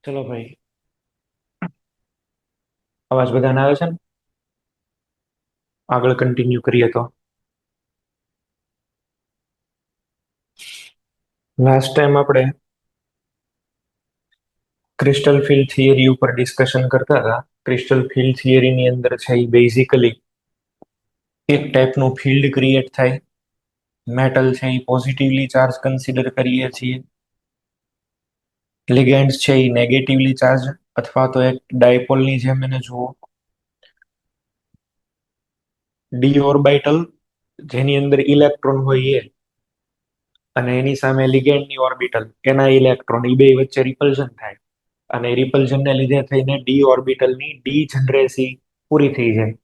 ચલો ભાઈ, અવાજ બધાને આવે છે ને? આગળ કન્ટિન્યુ કરીએ તો લાસ્ટ ટાઈમ આપણે ક્રિસ્ટલ ફિલ્ડ થિયરી ઉપર ડિસ્કશન કરતા હતા. ક્રિસ્ટલ ફિલ્ડ થિયરીની અંદર છે એ બેઝિકલી એક ટાઈપનું ફિલ્ડ ક્રિએટ થાય. મેટલ છે એ પોઝિટિવલી ચાર્જ કન્સિડર કરીએ છીએ. લિગેન્ડ્સ છે એ નેગેટિવલી ચાર્જ અથવા તો એક ડાયપોલની જેમ એને જુઓ. ડી ઓર્બિટલ જેની અંદર ઇલેક્ટ્રોન હોય એ અને એની સામે લિગેન્ડની ઓર્બિટલ એના ઇલેક્ટ્રોન એ બે વચ્ચે રિપલ્ઝન થાય અને રિપલ્ઝનને લીધે થઈને ડી ઓર્બિટલની ડી જનરેસી પૂરી થઈ જાય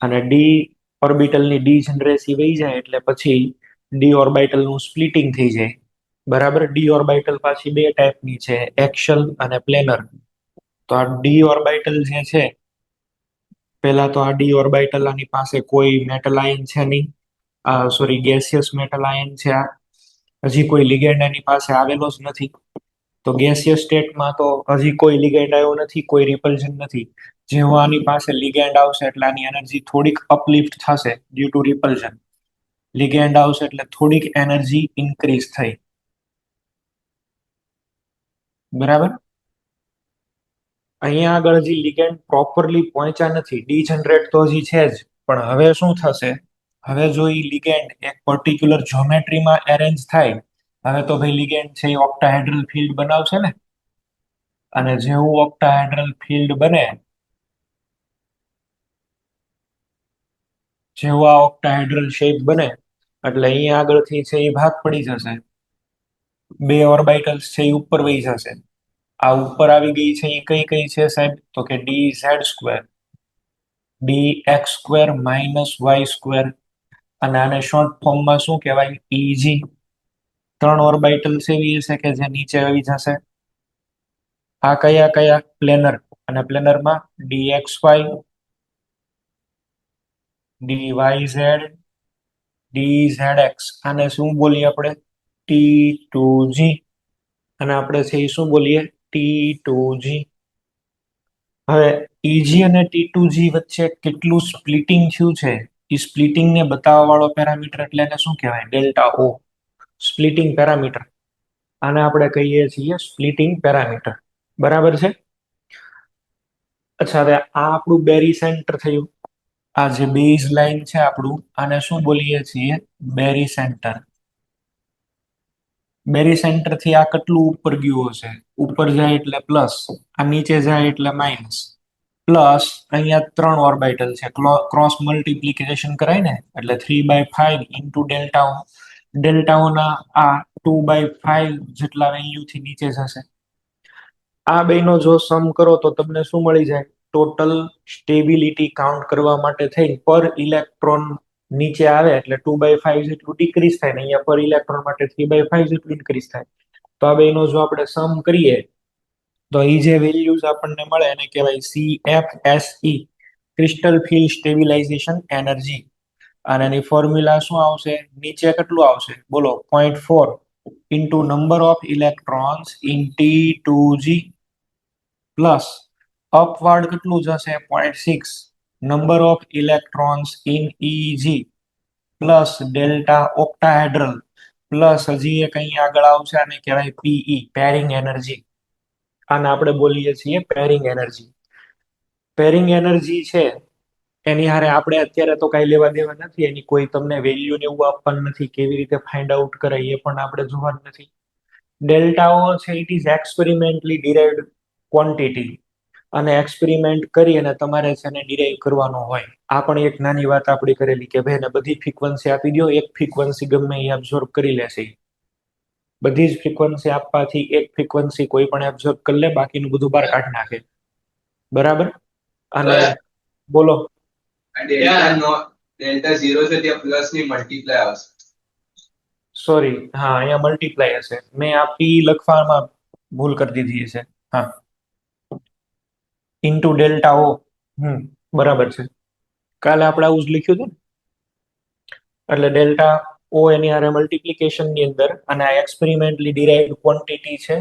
અને ડી ઓર્બિટલની ડી જનરેસી વહી જાય એટલે પછી ડી ઓર્બિટલનું સ્પ્લિટિંગ થઈ જાય. બરાબર. ડી ઓર્બિટલ પાછી બે ટાઈપની છે, એક્શલ અને પ્લેનર. તો આ ડી ઓર્બિટલ જે છે, પહેલા તો આ ડી ઓર્બિટલ આની પાસે કોઈ મેટલ આયન છે નહીં. સોરી, ગેસિયસ મેટલ આયન છે આ. હજી કોઈ લિગેન્ડ એની પાસે આવેલો જ નથી. તો ગેસિયસ સ્ટેટમાં તો હજી કોઈ લિગેન્ડ આવ્યો નથી, કોઈ રિપલ્ઝન નથી. જેવો આની પાસે લિગેન્ડ આવશે એટલે આની એનર્જી થોડીક અપલિફ્ટ થશે ડ્યુ ટુ રિપલ્ઝન. લિગેન્ડ આવશે એટલે થોડીક એનર્જી ઇન્ક્રીઝ થઈ. બરાબર. અહીંયા આગળ હજી લિગેન્ડ પ્રોપરલી પહોંચ્યા નથી, ડીજનરેટ તો હજી છે જ. પણ હવે શું થશે? હવે જો એ લિગેન્ડ એક પર્ટિક્યુલર જ્યોમેટ્રીમાં એરેન્જ થાય, હવે તો ભાઈ લિગેન્ડ છે એ ઓક્ટાહેડ્રલ ફિલ્ડ બનાવશે ને. અને જેવું ઓક્ટાહેડ્રલ ફિલ્ડ બને, જેવું આ ઓક્ટાહેડ્રલ શેપ બને એટલે અહીંયા આગળથી છે એ ભાગ પડી જશે. બે ઓર્બિટલ્સ છે એ ઉપર વહી જશે. આ ઉપર આવી ગઈ છે એ કઈ કઈ છે સાહેબ? તો કે d z square, d x square minus y square. અને આને શોર્ટ ફોર્મમાં શું કહેવાય? ઈજી. ત્રણ ઓર્બિટલ્સ એવી હશે કે જે નીચે આવી જશે. આ કયા કયા? પ્લેનર. અને પ્લેનરમાં D x Y, D Y Z, D Z X. આને શું બોલીએ આપણે? T two G. અને આપણે છે એ શું બોલીએ? T two G. હવે ઈજી અને ટી ટુ જી વચ્ચે કેટલું સ્પ્લિટિંગ થયું છે, એ સ્પ્લિટિંગ ને બતાવવા વાળો પેરામીટર એટલે એને શું કહેવાય? Delta O. Splitting parameter. આને આપણે કહીએ છીએ સ્પ્લિટિંગ પેરામીટર. બરાબર છે. અચ્છા, હવે આ આપણું બેરી સેન્ટર થયું. આ જે બેઝ લાઈન છે આપણું, આને શું બોલીએ છીએ? બેરી સેન્ટર. બેરી સેન્ટર થી આ કેટલું ઉપર ગયું હશે? ઉપર જાય એટલે પ્લસ, આ નીચે જાય એટલે માઇનસ. પ્લસ અહીંયા ત્રણ ઓર્બિટલ છે, ક્રોસ મલ્ટીપ્લિકેશન કરાય ને એટલે 3/5 ઇન્ટુ ડેલ્ટા. ડેલ્ટાઓના આ 2/5 જેટલા વેલ્યુ થી નીચે જશે. આ બેનો જો સમ કરો તો તમને શું મળી જાય? ટોટલ સ્ટેબિલિટી કાઉન્ટ કરવા માટે થઈ પર ઇલેક્ટ્રોન નીચે આવે એટલે 2/5 જેટલું ડિક્રીઝ થાય ને અહીંયા પર ઇલેક્ટ્રોન માટે 3/5 જેટલું ઇન્ક્રીઝ થાય. તો આ બેનો જો આપણે સમ કરીએ તો એ જે વેલ્યુઝ આપણને મળે એને કહેવાય CFSE, crystal field stabilisation energy. અને એની ફોર્મ્યુલા શું આવશે? નીચે કેટલું આવશે બોલો? 0.4 into number of electrons in T2G plus upward કેટલું જશે? 0.6 number of electrons in EG plus delta octahedral plus હજી એક અહીં આગળ આવશે, આને કહેવાય PE, પેરિંગ એનર્જી. આને આપણે બોલીએ છીએ પેરિંગ એનર્જી. પેરિંગ એનર્જી છે એની હારે આપણે અત્યારે તો કઈ લેવા દેવા નથી, એની કોઈ તમને વેલ્યુ ને એવું આપવાનું નથી. કેવી રીતે ફાઇન્ડ આઉટ કરાય એ પણ આપણે જોવાનું નથી. ડેલ્ટાઓ છે it is experimentally derived quantity, અને એક્સપેરિમેન્ટ કરી અને તમારે છે એને ડિરાઈવ કરવાનો હોય. આ પણ એક નાની વાત આપણી કરેલી કે ભાઈ બધી ફ્રીક્વન્સી આપી દો, એક ફ્રીક્વન્સી ગમે એ એબ્ઝોર્બ કરી લેશે. બધી જ ફ્રીક્વન્સી આપવાથી એક ફ્રીક્વન્સી કોઈ પણ એબ્ઝોર્બ કરી લે, બાકીનું બધું બહાર કાઢી નાખે. બરાબર. અને બોલો. ડેલ્ટા 0 છે ત્યાં પ્લસ ની મલ્ટીપ્લાય આવશે. સોરી, હા, અહીંયા મલ્ટીપ્લાય હશે. મેં આ પી લખવામાં ભૂલ કરી દીધી છે. હા, ઇન્ટુ ડેલ્ટા ઓ. બરાબર છે. કાલે આપણે આવું જ લખ્યું હતું ને. એટલે ડેલ્ટા ઓ એની હારે મલ્ટીપ્લિકેશન ની અંદર, અને આ એક્સપેરિમેન્ટલી ડિરાઇવ્ડ ક્વોન્ટિટી છે.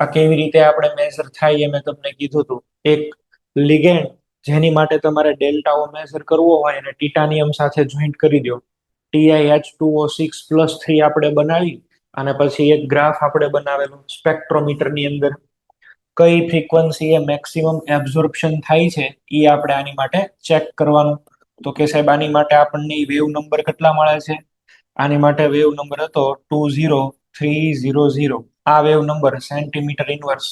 આ કેવી રીતે આપણે મેઝર થાય એ મેં તમને કીધું હતું. એક લિગેન્ડ જેની માટે તમારે ડેલ્ટા ઓ મેઝર કરવો હોય અને ટિટાનિયમ સાથે જોઈન્ટ કરી દો. TiH2O6+3 આપણે બનાવી અને પછી એક ગ્રાફ આપણે બનાવેલો સ્પેક્ટ્રોમીટર ની અંદર કઈ ફ્રીક્વન્સી એ મેક્સિમમ એબ્ઝોર્પ્શન થાય છે એ આપણે આની માટે ચેક કરવાનું. તો કે સાહેબ આની માટે આપણને વેવ નંબર કેટલા મળે છે? આની માટે વેવ નંબર હતો 20300. આ વેવ નંબર સેન્ટીમીટર ઇનવર્સ.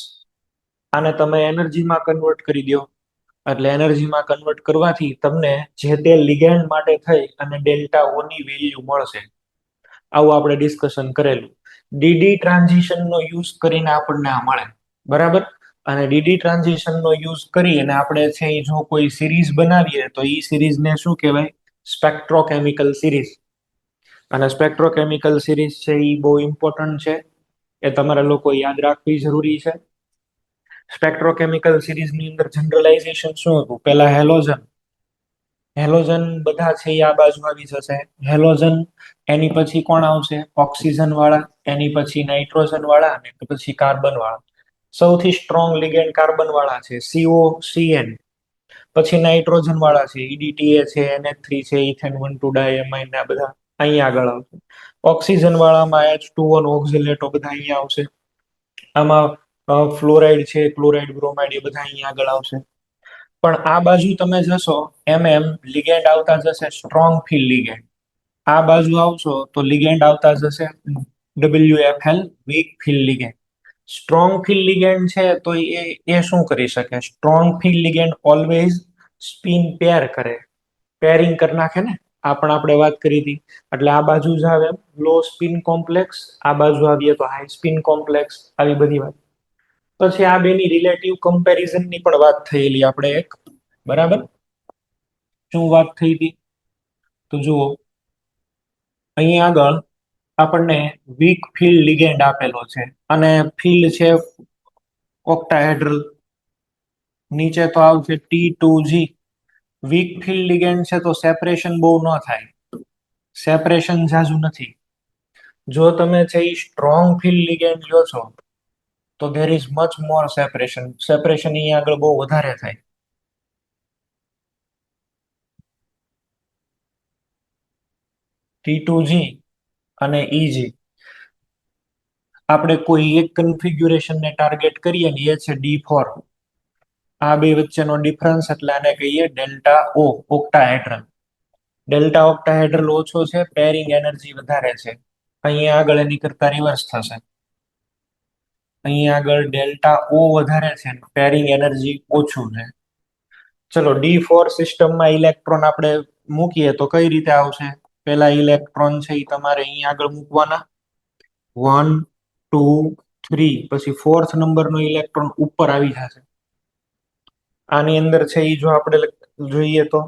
આને તમે એનર્જીમાં કન્વર્ટ કરી દો એટલે એનર્જીમાં કન્વર્ટ કરવાથી તમને જે તે લિગેન્ડ માટે થઈ અને ડેલ્ટા ઓ ની વેલ્યુ મળશે. આવું આપણે ડિસ્કશન કરેલું. ડીડી ટ્રાન્ઝિશન નો યુઝ કરીને આપણને આ મળે, બરાબર. અને ડીડી ટ્રાન્ઝિશન નો યુઝ કરી અને આપણે છે જો કોઈ સિરીઝ બનાવીએ તો એ સિરીઝને શું કહેવાય? સ્પેક્ટ્રોકેમિકલ સિરીઝ. અને સ્પેક્ટ્રોકેમિકલ સિરીઝ છે એ બહુ ઇમ્પોર્ટન્ટ છે, એ તમારા લોકો યાદ રાખવી જરૂરી છે. સ્પેક્ટ્રોકેમિકલ સિરીઝની અંદર જનરલાઇઝેશન શું હતું? પહેલા હેલોજન. હેલોજન બધા છે એ આ બાજુ આવી જશે. હેલોજન એની પછી કોણ આવશે? ઓક્સિજન વાળા, એની પછી નાઇટ્રોજન વાળા અને પછી કાર્બન વાળા. સૌથી સ્ટ્રોંગ લિગેન્ડ કાર્બન વાળા છે, COCN. પછી નાઇટ્રોજન વાળા છે, EDTA છે, NH3 છે, ઇથેન 1,2 ડાયમાઇન આ બધા અહીંયા આગળ આવશે. ઓક્સિજન વાળામાં H2O ઓક્ઝિલેટો બધા અહીંયા આવશે. આમાં ફ્લોરાઇડ છે, ક્લોરાઇડ, બ્રોમાઇડ એ બધા અહીંયા આગળ આવશે. પણ આ બાજુ તમે જશો એમ લિગેન્ડ આવતા જશે સ્ટ્રોંગ ફીલ લિગેન્ડ. આ બાજુ આવશો તો લિગેન્ડ આવતા જશે WFL weak field ligand. Strong field ligand છે તો એ શું કરી શકે? Strong field ligand always spin pair કરે, પેરિંગ કરી નાખે ને. આ પણ આપણે વાત કરી હતી. એટલે આ બાજુ જ આવે લો સ્પિન કોમ્પ્લેક્સ, આ બાજુ આવીએ તો હાઈ સ્પિન કોમ્પ્લેક્સ, આવી બધી વાત. પછી આ બેની રિલેટિવ કમ્પેરિઝન ની પણ વાત થયેલી આપણે એક, બરાબર. શું વાત થઈ હતી? તો જુઓ અહીં આગળ આપણને વીક ફીલ્ડ લિગેન્ડ આપેલો છે અને ફીલ્ડ છે ઓક્ટાહેડ્રલ. નીચે તો આવશે T2G. વીક ફીલ્ડ લિગેન્ડ છે તો સેપરેશન બહુ ન થાય, સેપરેશન જાજુ નથી. જો તમે છે એ સ્ટ્રોંગ ફીલ્ડ લિગેન્ડ લ્યો છો તો there is much more separation. Separation અહીંયા આગળ બહુ વધારે થાય. T2G અને EG આપણે કોઈ એક કન્ફિગ્યુરેશનને ટાર્ગેટ કરીએ ને એ છે D4. આ બે વચ્ચેનો ડિફરન્સ એટલે આને કહીએ ડેલ્ટા ઓ, ઓક્ટાહેડ્રલ. ડેલ્ટા ઓક્ટાહેડ્રલ ઓછો છે, પેરિંગ એનર્જી વધારે છે. અહીંયા આગળ એની કરતા રિવર્સ થશે. અહીંયા આગળ ડેલ્ટા ઓ વધારે છે, પેરિંગ એનર્જી ઓછું છે. ચલો D4 સિસ્ટમમાં ઇલેક્ટ્રોન આપણે મૂકીએ તો કઈ રીતે આવશે? પેલા ઇલેક્ટ્રોન છે એ તમારે અહીંયા આગળ મૂકવાના, 1 2 3, પછી 4th નંબરનો ઇલેક્ટ્રોન ઉપર આવી જશે. આની અંદર છે એ જો આપણે જોઈએ તો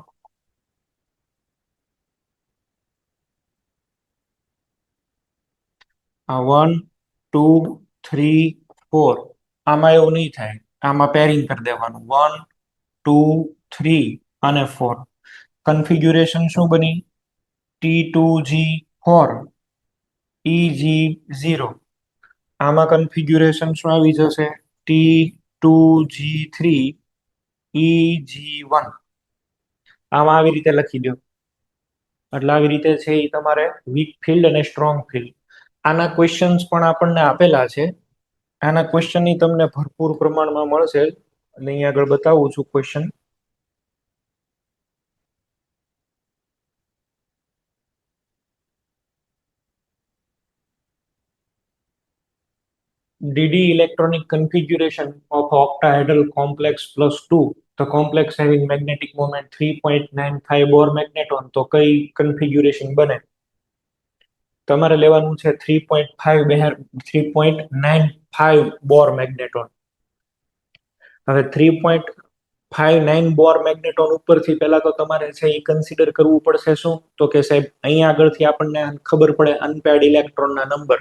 આ 1 2 3 4, આમાં એવું નહીં થાય. આમાં પેરિંગ કરી દેવાનું 1 2 3 અને 4. કન્ફિગ્યુરેશન શું બની? T2G4 EG0. આમાં કન્ફિગ્યુરેશન શું આવી જશે? T2G3 EG1. આમાં આવી રીતે લખી દો. એટલે આવી રીતે છે એ તમારે વીક ફિલ્ડ અને સ્ટ્રોંગ ફિલ્ડ. આના ક્વેશ્ચન્સ પણ આપણને આપેલા છે. આના ક્વેશ્ચનની તમને ભરપૂર પ્રમાણમાં મળશે એટલે અહીં આગળ બતાવું છું question. DD electronic configuration of octahedral complex plus 2, the complex having magnetic moment 3.95 Bohr magneton. તો કઈ કન્ફિગ્યુરેશન બને? તમારે લેવાનું છે 3.95 બોર મેગ્નેટોન. હવે 3.59 બોર મેગ્નેટોન ઉપરથી પહેલા તો તમારે છે એ કન્સિડર કરવું પડશે શું? તો કે સાહેબ અહીંયા આગળથી આપણને ખબર પડે અનપેર્ડ ઇલેક્ટ્રોનના નંબર.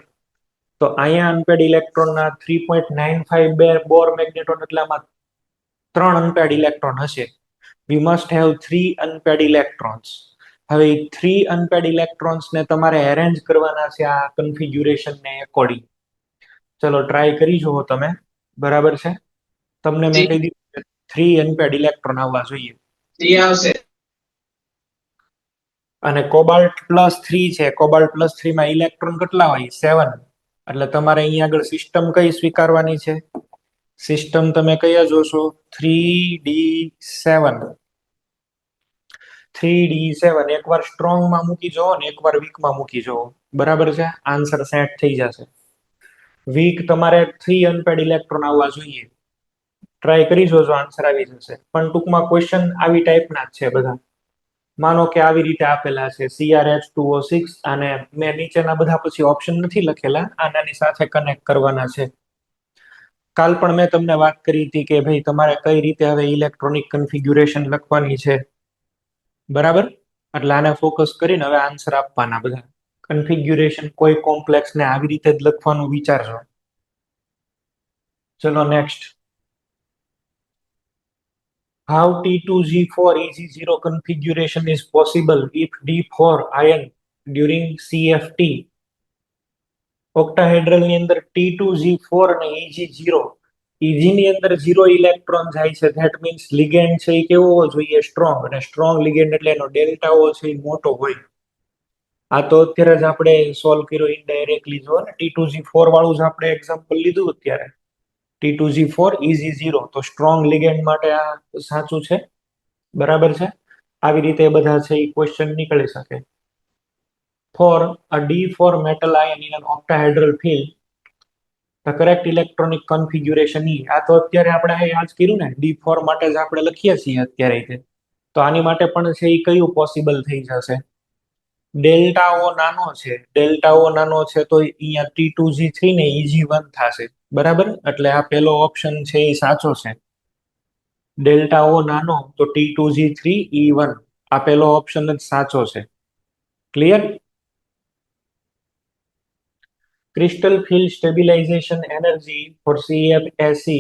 તો અહીંયા અનપેર્ડ ઇલેક્ટ્રોનના 3.95 બોર મેગ્નેટોન એટલે આમાં 3 અનપેર્ડ ઇલેક્ટ્રોન હશે. We must have 3 unpaired electrons. હવે 3 અનપેર્ડ ઇલેક્ટ્રોન્સને તમારે એરેન્જ કરવાના છે આ કન્ફિગ્યુરેશનને એકોર્ડિંગ. ચલો ટ્રાય કરી જુઓ તમે. બરાબર છે. તમને મેં જી કહી દીધું 3 અનપેડ ઇલેક્ટ્રોન આવવા જોઈએ. જી આવશે. અને કોબાલ્ટ+3 છે, કોબાલ્ટ+3 માં ઇલેક્ટ્રોન કેટલા હોય? 7. એટલે તમારે અહીંયા આગળ સિસ્ટમ કઈ સ્વીકારવાની છે? સિસ્ટમ તમે કયા જોશો? 3d7. 3d7 એકવાર સ્ટ્રોંગ માં મૂકી જુઓ ને એકવાર વીક માં મૂકી જુઓ. બરાબર છે, આન્સર સેટ થઈ જશે. વીક તમારે 3 અનપેડ ઇલેક્ટ્રોન આવવા જોઈએ. ટ્રાય કરી જોજો, આન્સર આવી જશે. પણ ટૂંકમાં ક્વેશ્ચન આવી ટાઈપના જ છે બધા. માનો કે આવી રીતે આપેલા છે CrH2O6 અને મેં નીચેના બધા પછી ઓપ્શન નથી લખેલા, આનાની સાથે કનેક્ટ કરવાના છે. કાલ પણ મેં તમને વાત કરી હતી કે ભાઈ તમારે કઈ રીતે હવે ઇલેક્ટ્રોનિક કન્ફિગ્યુરેશન લખવાની છે. બરાબર, એટલે આને ફોકસ કરીને હવે આન્સર આપવાના બધા. કન્ફિગ્યુરેશન કોઈ કોમ્પ્લેક્સ ને આવી રીતે જ લખવાનું વિચારજો. ચલો next. How T2Z4 EG0 configuration is possible if D4 ion during CFT? ઓક્ટાહેડ્રલ ની અંદર T2Z4 અને EG0. EG ની અંદર 0 ઇલેક્ટ્રોન જાય છે, ધેટ મીન્સ લિગેન્ડ છે એ કેવો હોવો જોઈએ? સ્ટ્રોંગ. અને સ્ટ્રોંગ લિગેન્ડ એટલે એનો ડેલ્ટા ઓ છે એ મોટો હોય. આ તો અત્યારે જ આપણે સોલ્વ કર્યો ઇનડાયરેક્ટલી. જો ને T2Z4 વાળું જ આપણે એક્ઝામ્પલ લીધું અત્યારે. T2Z4 EG0, તો સ્ટ્રોંગ લિગેન્ડ માટે આ સાચું છે. બરાબર છે. આવી રીતે બધા છે એ ક્વેશ્ચન નીકળી શકે. For a D4 metal ion in an octahedral field, the correct electronic configuration E. આ તો અત્યારે આપણે યાદ કર્યું ને, D4 માટે જ આપણે લખીએ છીએ અત્યારે. તો આની માટે પણ છે એ કયું પોસિબલ થઈ જશે? ડેલ્ટા ઓ નાનો છે, ડેલ્ટા ઓ નાનો છે તો અહીંયા T2Z3 ને EG1 થશે. બરાબર, એટલે આ પેલો ઓપ્શન છે એ સાચો છે. ડેલ્ટા ઓ નાનો તો T2Z3 E1, આ પેલો ઓપ્શન જ સાચો છે. Clear? Crystal field stabilisation energy for CFSE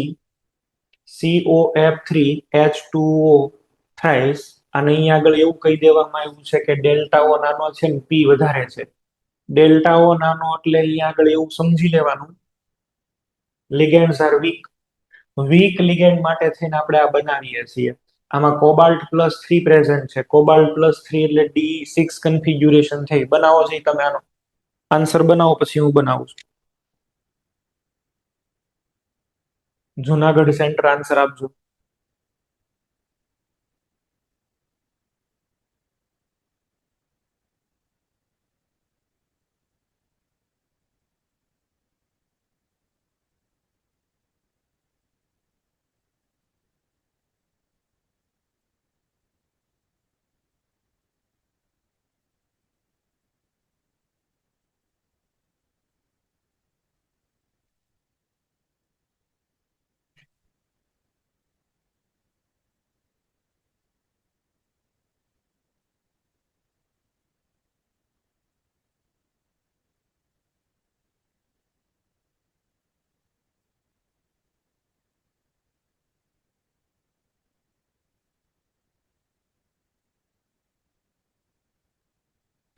COF3H2O થાય. અને અહીં આગળ એવું કહી દેવામાં આવ્યું છે કે ડેલ્ટા ઓ નાનો છે ને P વધારે છે. ડેલ્ટા ઓ નાનો એટલે અહીંયા આગળ એવું સમજી લેવાનું, ligands are weak. Weak ligand માટે થઈને આપણે આ બનાવીએ છીએ. આમાં કોબાલ્ટ+3 પ્રેઝન્ટ છે. કોબાલ્ટ+3 એટલે D6 કન્ફિગ્યુરેશન થઈ. બનાવો છે તમે આનો આન્સર બનાવો, પછી હું બનાવું છું. જુનાગઢ સેન્ટર આન્સર આપજો.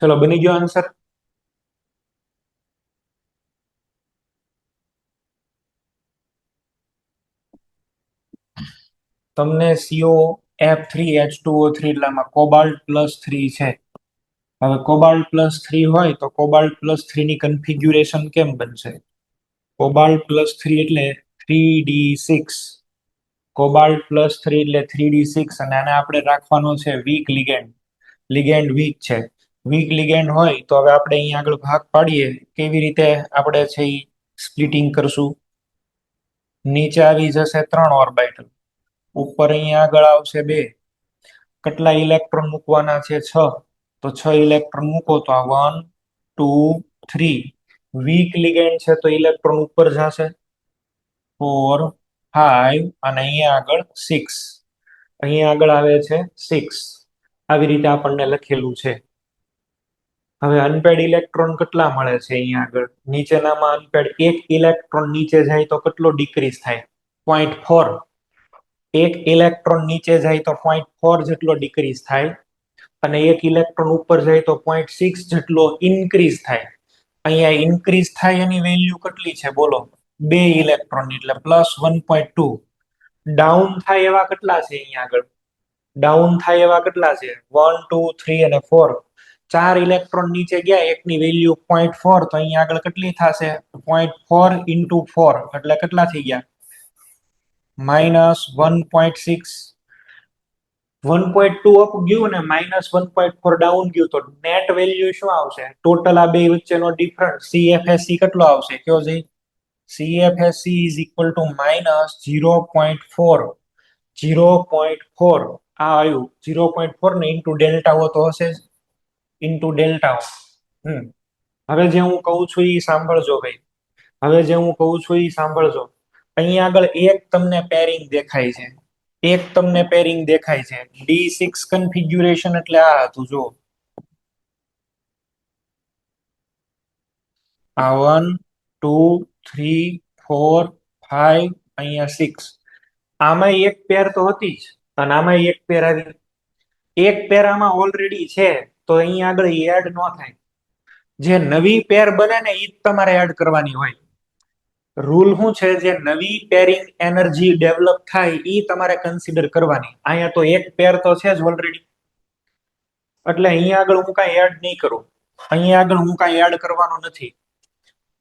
ચલો, બની ગયો આન્સર. તમને COF3H2O3 એટલામાં કોબાલ્ટ+3 છે. હવે કોબાલ્ટ+3 હોય તો કોબાલ્ટ+3 ની કન્ફિગ્યુરેશન કેમ બનશે? કોબાલ્ટ+3 એટલે 3d6. કોબાલ્ટ+3 એટલે 3d6, અને આને આપણે રાખવાનો છે વીક લિગેન્ડ. લિગેન્ડ વીક છે. વીક લિગેન્ડ હોય તો હવે આપણે અહીંયા આગળ ભાગ પાડીએ. કેવી રીતે આપણે છે એ સ્પ્લિટિંગ કરશું? નીચે આવી જશે 3 ઓર્બિટલ, ઉપર અહીંયા આગળ આવશે 2. કેટલા ઇલેક્ટ્રોન મૂકવાના છે? 6. તો 6 ઇલેક્ટ્રોન મૂકો તો આ 1 2 3. વીક લિગેન્ડ છે તો ઇલેક્ટ્રોન ઉપર જશે 4 5, અને અહીંયા આગળ 6. અહીંયા આગળ આવે છે 6. આવી રીતે આપણને લખેલું છે. હવે અનપેડ ઇલેક્ટ્રોન કેટલા મળે છે? અહીંયા આગળ નીચેનામાં અનપેડ એક ઇલેક્ટ્રોન નીચે જાય તો કેટલો ડિક્રીઝ થાય? 0.4. એક ઇલેક્ટ્રોન નીચે જાય તો 0.4 જેટલો ડિક્રીઝ થાય, અને એક ઇલેક્ટ્રોન ઉપર જાય તો 0.6 જેટલો ઇન્ક્રીઝ થાય. અહીંયા ઇન્ક્રીઝ થાય એની વેલ્યુ કેટલી છે બોલો? બે ઇલેક્ટ્રોન એટલે +1.2. ડાઉન થાય એવા કેટલા છે અહીંયા આગળ? ડાઉન થાય એવા કેટલા છે? 1 2 3 અને 4. 4 ઇલેક્ટ્રોન નીચે ગયા, એકની વેલ્યુ 0.4, તો અહીંયા આગળ કેટલી થશે? 0.4 × 4 એટલે કેટલા થઈ ગયા? -1.6. 1.2 અપ ગયું અને -1.4 ડાઉન ગયું, તો નેટ વેલ્યુ શું આવશે? ટોટલ આ બે વચ્ચેનો ડિફરન્સ CFSE કેટલો આવશે? કયો છે? CFSE is equal to -0.4. 0.4 આ આવ્યું. 0.4 ને ઇન્ટુ ડેલ્ટા હો તો હશે જ. ઇન્ટુ ડેલ્ટા હો. હવે જે હું કહું છું એ સાંભળજો ભાઈ. હવે જે હું કહું છું એ સાંભળજો. અહીંયા આગળ એક તમને પેરિંગ દેખાય છે. એક તમને પેરિંગ દેખાય છે. D6 કન્ફિગ્યુરેશન એટલે આ હતું જો. આ 1 2 3 4 5 અહીંયા 6. આમાં એક પેર તો હતી જ અને આમાં એક પેર આવી. એક પેર આમાં ઓલરેડી છે તો અહીંયા આગળ એડ ન થાય. જે નવી પેર બને ને એ જ તમારે એડ કરવાની હોય. રૂલ શું છે? જે નવી પેરિંગ એનર્જી ડેવલપ થાય એ તમારે કન્સિડર કરવાની. અહીંયા તો એક પેર તો છે જ ઓલરેડી, એટલે અહીંયા આગળ હું કાંઈ એડ નહીં કરું. અહીંયા આગળ હું કાંઈ એડ કરવાનો નથી.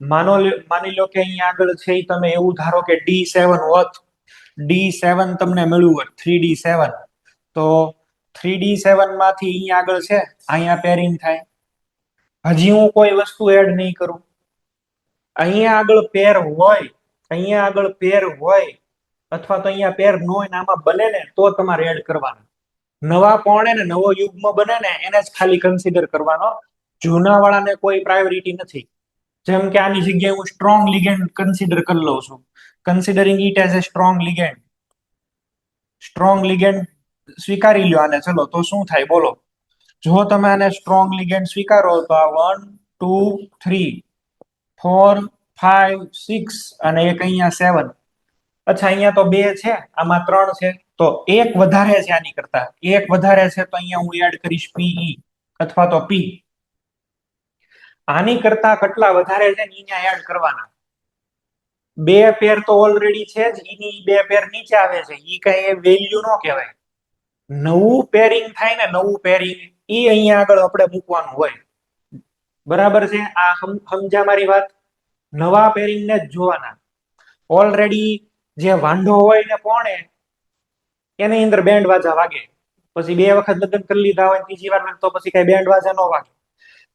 માની લો કે અહીંયા આગળ છે તમે એવું ધારો કે D7 હોત. D7 તમને મળ્યું હોત 3D7, તો 3D7 માંથી અહીંયા આગળ છે, અહીંયા પેરિંગ થાય. હજી હું કોઈ વસ્તુ એડ નહીં કરું. અહીંયા આગળ પેર હોય, અહીંયા આગળ પેર હોય અથવા તો અહીંયા પેર ન હોય ને આમાં બને ને તો તમારે એડ કરવાના. નવા કોણે ને નવો યુગ્મ બને ને એને જ ખાલી કન્સિડર કરવાનો. જૂના વાળાને કોઈ પ્રાયોરિટી નથી. જેમ કે આની જગ્યાએ હું સ્ટ્રોંગ લિગેન્ડ કન્સિડર કરી લઉં છું. Considering it as a strong ligand. Strong ligand સ્વીકારી લ્યો આને. ચલો તો શું થાય બોલો? જો તમે આને સ્ટ્રોંગ લિગેન્ડ સ્વીકારો તો આ 1 2 3 4 5 6 અને એક અહીંયા 7. અચ્છા, અહીંયા તો 2 છે, આમાં 3 છે, તો એક વધારે છે આની કરતા. એક વધારે છે તો અહીંયા હું એડ કરીશ PE અથવા તો P. આની કરતા કેટલા વધારે છે ને અહીંયા એડ કરવાના. 2 પેર તો ઓલરેડી છે જ, એની 2 પેર નીચે આવે છે, ઈ કઈ વેલ્યુ નો કહેવાય. નવું પેરિંગ થાય ને, નવું પેરિંગ ઈ અહીંયા આગળ આપણે મૂકવાનું હોય. બરાબર છે? આ સમજા મારી વાત? નવા પેરિંગ ને જ જોવાના. ઓલરેડી જે વાંઢો હોય ને કોણે એની અંદર બેન્ડ વાજા વાગે. પછી 2 વખત લગ્ન કરી લીધા હોય, ત્રીજી વાર તો પછી કઈ બેન્ડ વાજા ન વાગે.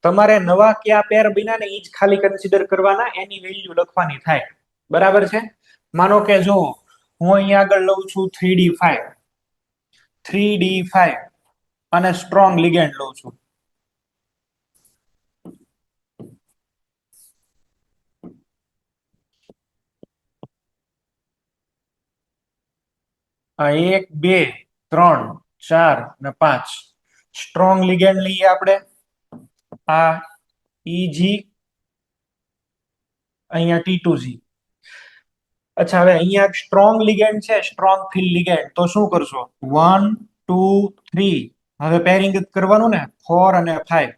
તમારે નવા કયા પેર બન્યા ને એ જ ખાલી કન્સિડર કરવાના, એની વેલ્યુ લખવાની થાય. બરાબર છે? માનો કે જો હું અહીંયા આગળ લઉં છું 3D5 અને સ્ટ્રોંગ લિગેન્ડ લઉં છું. આ 1 2 3 4 અને 5 સ્ટ્રોંગ લિગેન્ડ લઈએ આપણે. આ EG, અહીંયા T2G. અચ્છા, હવે અહીંયા સ્ટ્રોંગ લિગેન્ડ છે, સ્ટ્રોંગ ફિલ્ડ લિગેન્ડ. તો શું કરશો? 1 2 3. હવે પેરિંગ જ કરવાનું ને, 4 અને 5.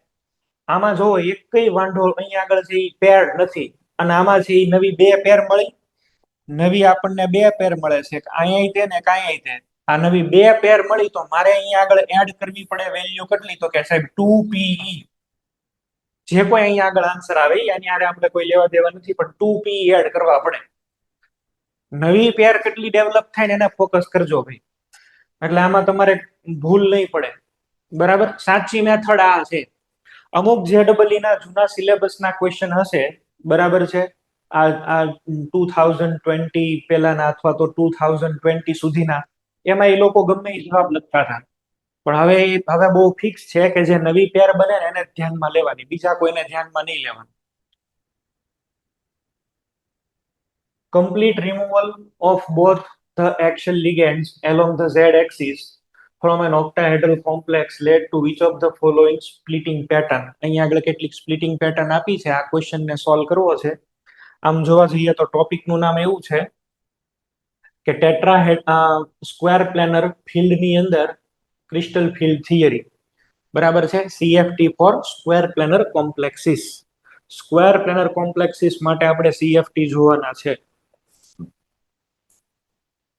આમાં જો એક કઈ વાંઢો અહીંયા આગળ છે એ પેર નથી, અને આમાં છે એ નવી 2 પેર મળી. નવી આપણને 2 પેર મળે છે, અહીંયા તે ને કાંઈ તે. આ નવી 2 પેર મળી તો મારે અહીંયા આગળ એડ કરવી પડે વેલ્યુ કેટલી? તો કે સાહેબ 2PE. જે કોઈ અહીંયા આગળ આન્સર આવે એની આરે આપણે કોઈ લેવા દેવા નથી, પણ 2PE એડ કરવા પડે. નવી પેર કેટલી ડેવલપ થાય ને એને ફોકસ કરજો ભાઈ, એટલે આમાં તમારે ભૂલ નહીં પડે. બરાબર? સાચી મેથડ આ છે. અમુક JEE ના જૂના સિલેબસના ક્વેશ્ચન હશે, બરાબર છે, આ 2020 પહેલાના અથવા તો 2020 સુધીના, એમાં એ લોકો ગમે એ જવાબ લખતા હતા. પણ હવે બહુ ફિક્સ છે કે જે નવી પેર બને ને એને ધ્યાનમાં લેવાની, બીજા કોઈને ધ્યાનમાં નહીં લેવાનું. Complete removal of both the axial ligands along the z-axis from an octahedral complex led to which of the following splitting pattern? અહીંયા આગળ કેટલીક સ્પ્લિટિંગ પેટર્ન આપી છે, આ ક્વેશ્ચન ને સોલ્વ કરવો છે. આમ જોવા જઈએ તો ટોપિક નું નામ એવું છે કે સ્ક્વેર પ્લેનર ફિલ્ડ ની અંદર ક્રિસ્ટલ ફિલ્ડ થિયરી. બરાબર છે? CFT for square planar complexes. Square planar complexes માટે આપણે CFT જોવાના છે.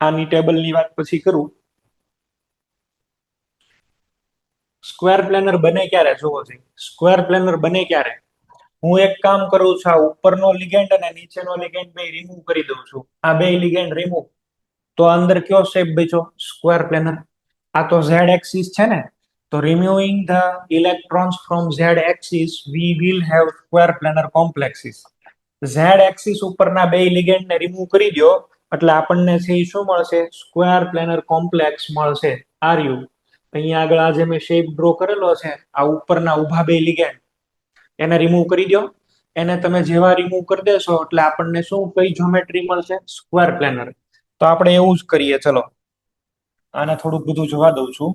આની ટેબલની વાત પછી કરું. સ્ક્વેર પ્લેનર બને ક્યારે જોવો છે. સ્ક્વેર પ્લેનર બને ક્યારે? હું એક કામ કરું છું, આ ઉપરનો લિગેન્ડ અને નીચેનો લિગેન્ડ બે રિમૂવ કરી દઉં છું. આ બે લિગેન્ડ રિમૂવ, તો અંદર કયો શેપ બચ્યો? Square planar. આ તો ઝેડ એક્સિસ છે ને, તો removing the electrons from Z axis we will have square planar complexes. Z axis ઉપરના બે લિગેન્ડને રિમૂવ કરી દો એટલે આપણને છે એ શું મળશે? સ્ક્વેર પ્લેનર કોમ્પ્લેક્સ મળશે. આર્યુ અહીંયા આગળ આ જે મેં શેપ ડ્રો કરેલો છે, આ ઉપરના ઉભા બે લિગેન્ડ એને રિમૂવ કરી દો. એને તમે જેવા રિમૂવ કરી દેશો એટલે આપણને શું, કઈ જ્યોમેટ્રી મળશે? Square planar. તો આપણે એવું જ કરીએ. ચલો આને થોડુંક બધું જોવા દઉં છું.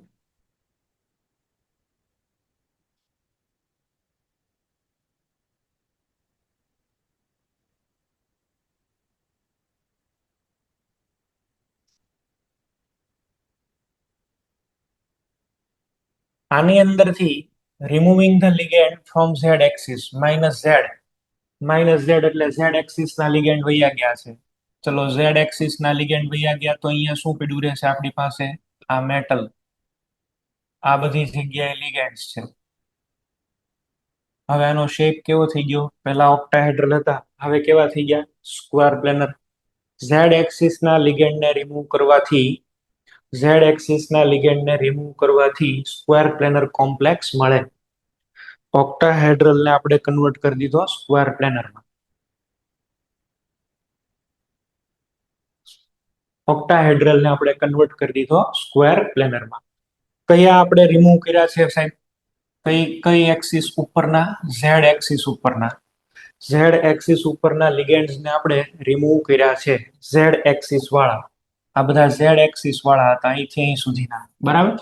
આની અંદરથી removing the ligand from Z axis minus Z એટલે ઝેડ એક્સિસ ના લિગેન્ડ વૈયા ગયા છે. ચલો ઝેડ એક્સિસ ના લિગેન્ડ વૈયા ગયા તો અહીંયા શું પડ્યું રહેશે આપણી પાસે? આ મેટલ. આ બધી જગ્યાએ લિગેન્ડ્સ છે. હવે આનો શેપ કેવો થઈ ગયો? પહેલા ઓક્ટાહેડ્રલ હતા, હવે કેવા થઈ ગયા? Square planar. ઝેડ એક્સિસ ના લિગેન્ડને રિમૂવ કરવાથી સ્ક્વેર પ્લેનર કોમ્પ્લેક્સ મળે. ઓક્ટાહેડ્રલ ને આપણે કન્વર્ટ કરી દીધો સ્ક્વેર પ્લેનરમાં. ઓક્ટાહેડ્રલ ને આપણે કન્વર્ટ કરી દીધો સ્ક્વેર પ્લેનરમાં. કયા આપણે રિમૂવ કર્યા છે સાહેબ? કઈ કઈ એક્સિસ ઉપરના? ઝેડ એક્સિસ ઉપરના. ઝેડ એક્સિસ ઉપરના લિગેન્ડ્સ ને આપણે રિમૂવ કર્યા છે. ઝેડ એક્સિસ વાળા, આ બધા ઝેડ એક્સિસ વાળા હતા અહીંથી અહીં સુધીના, બરાબર.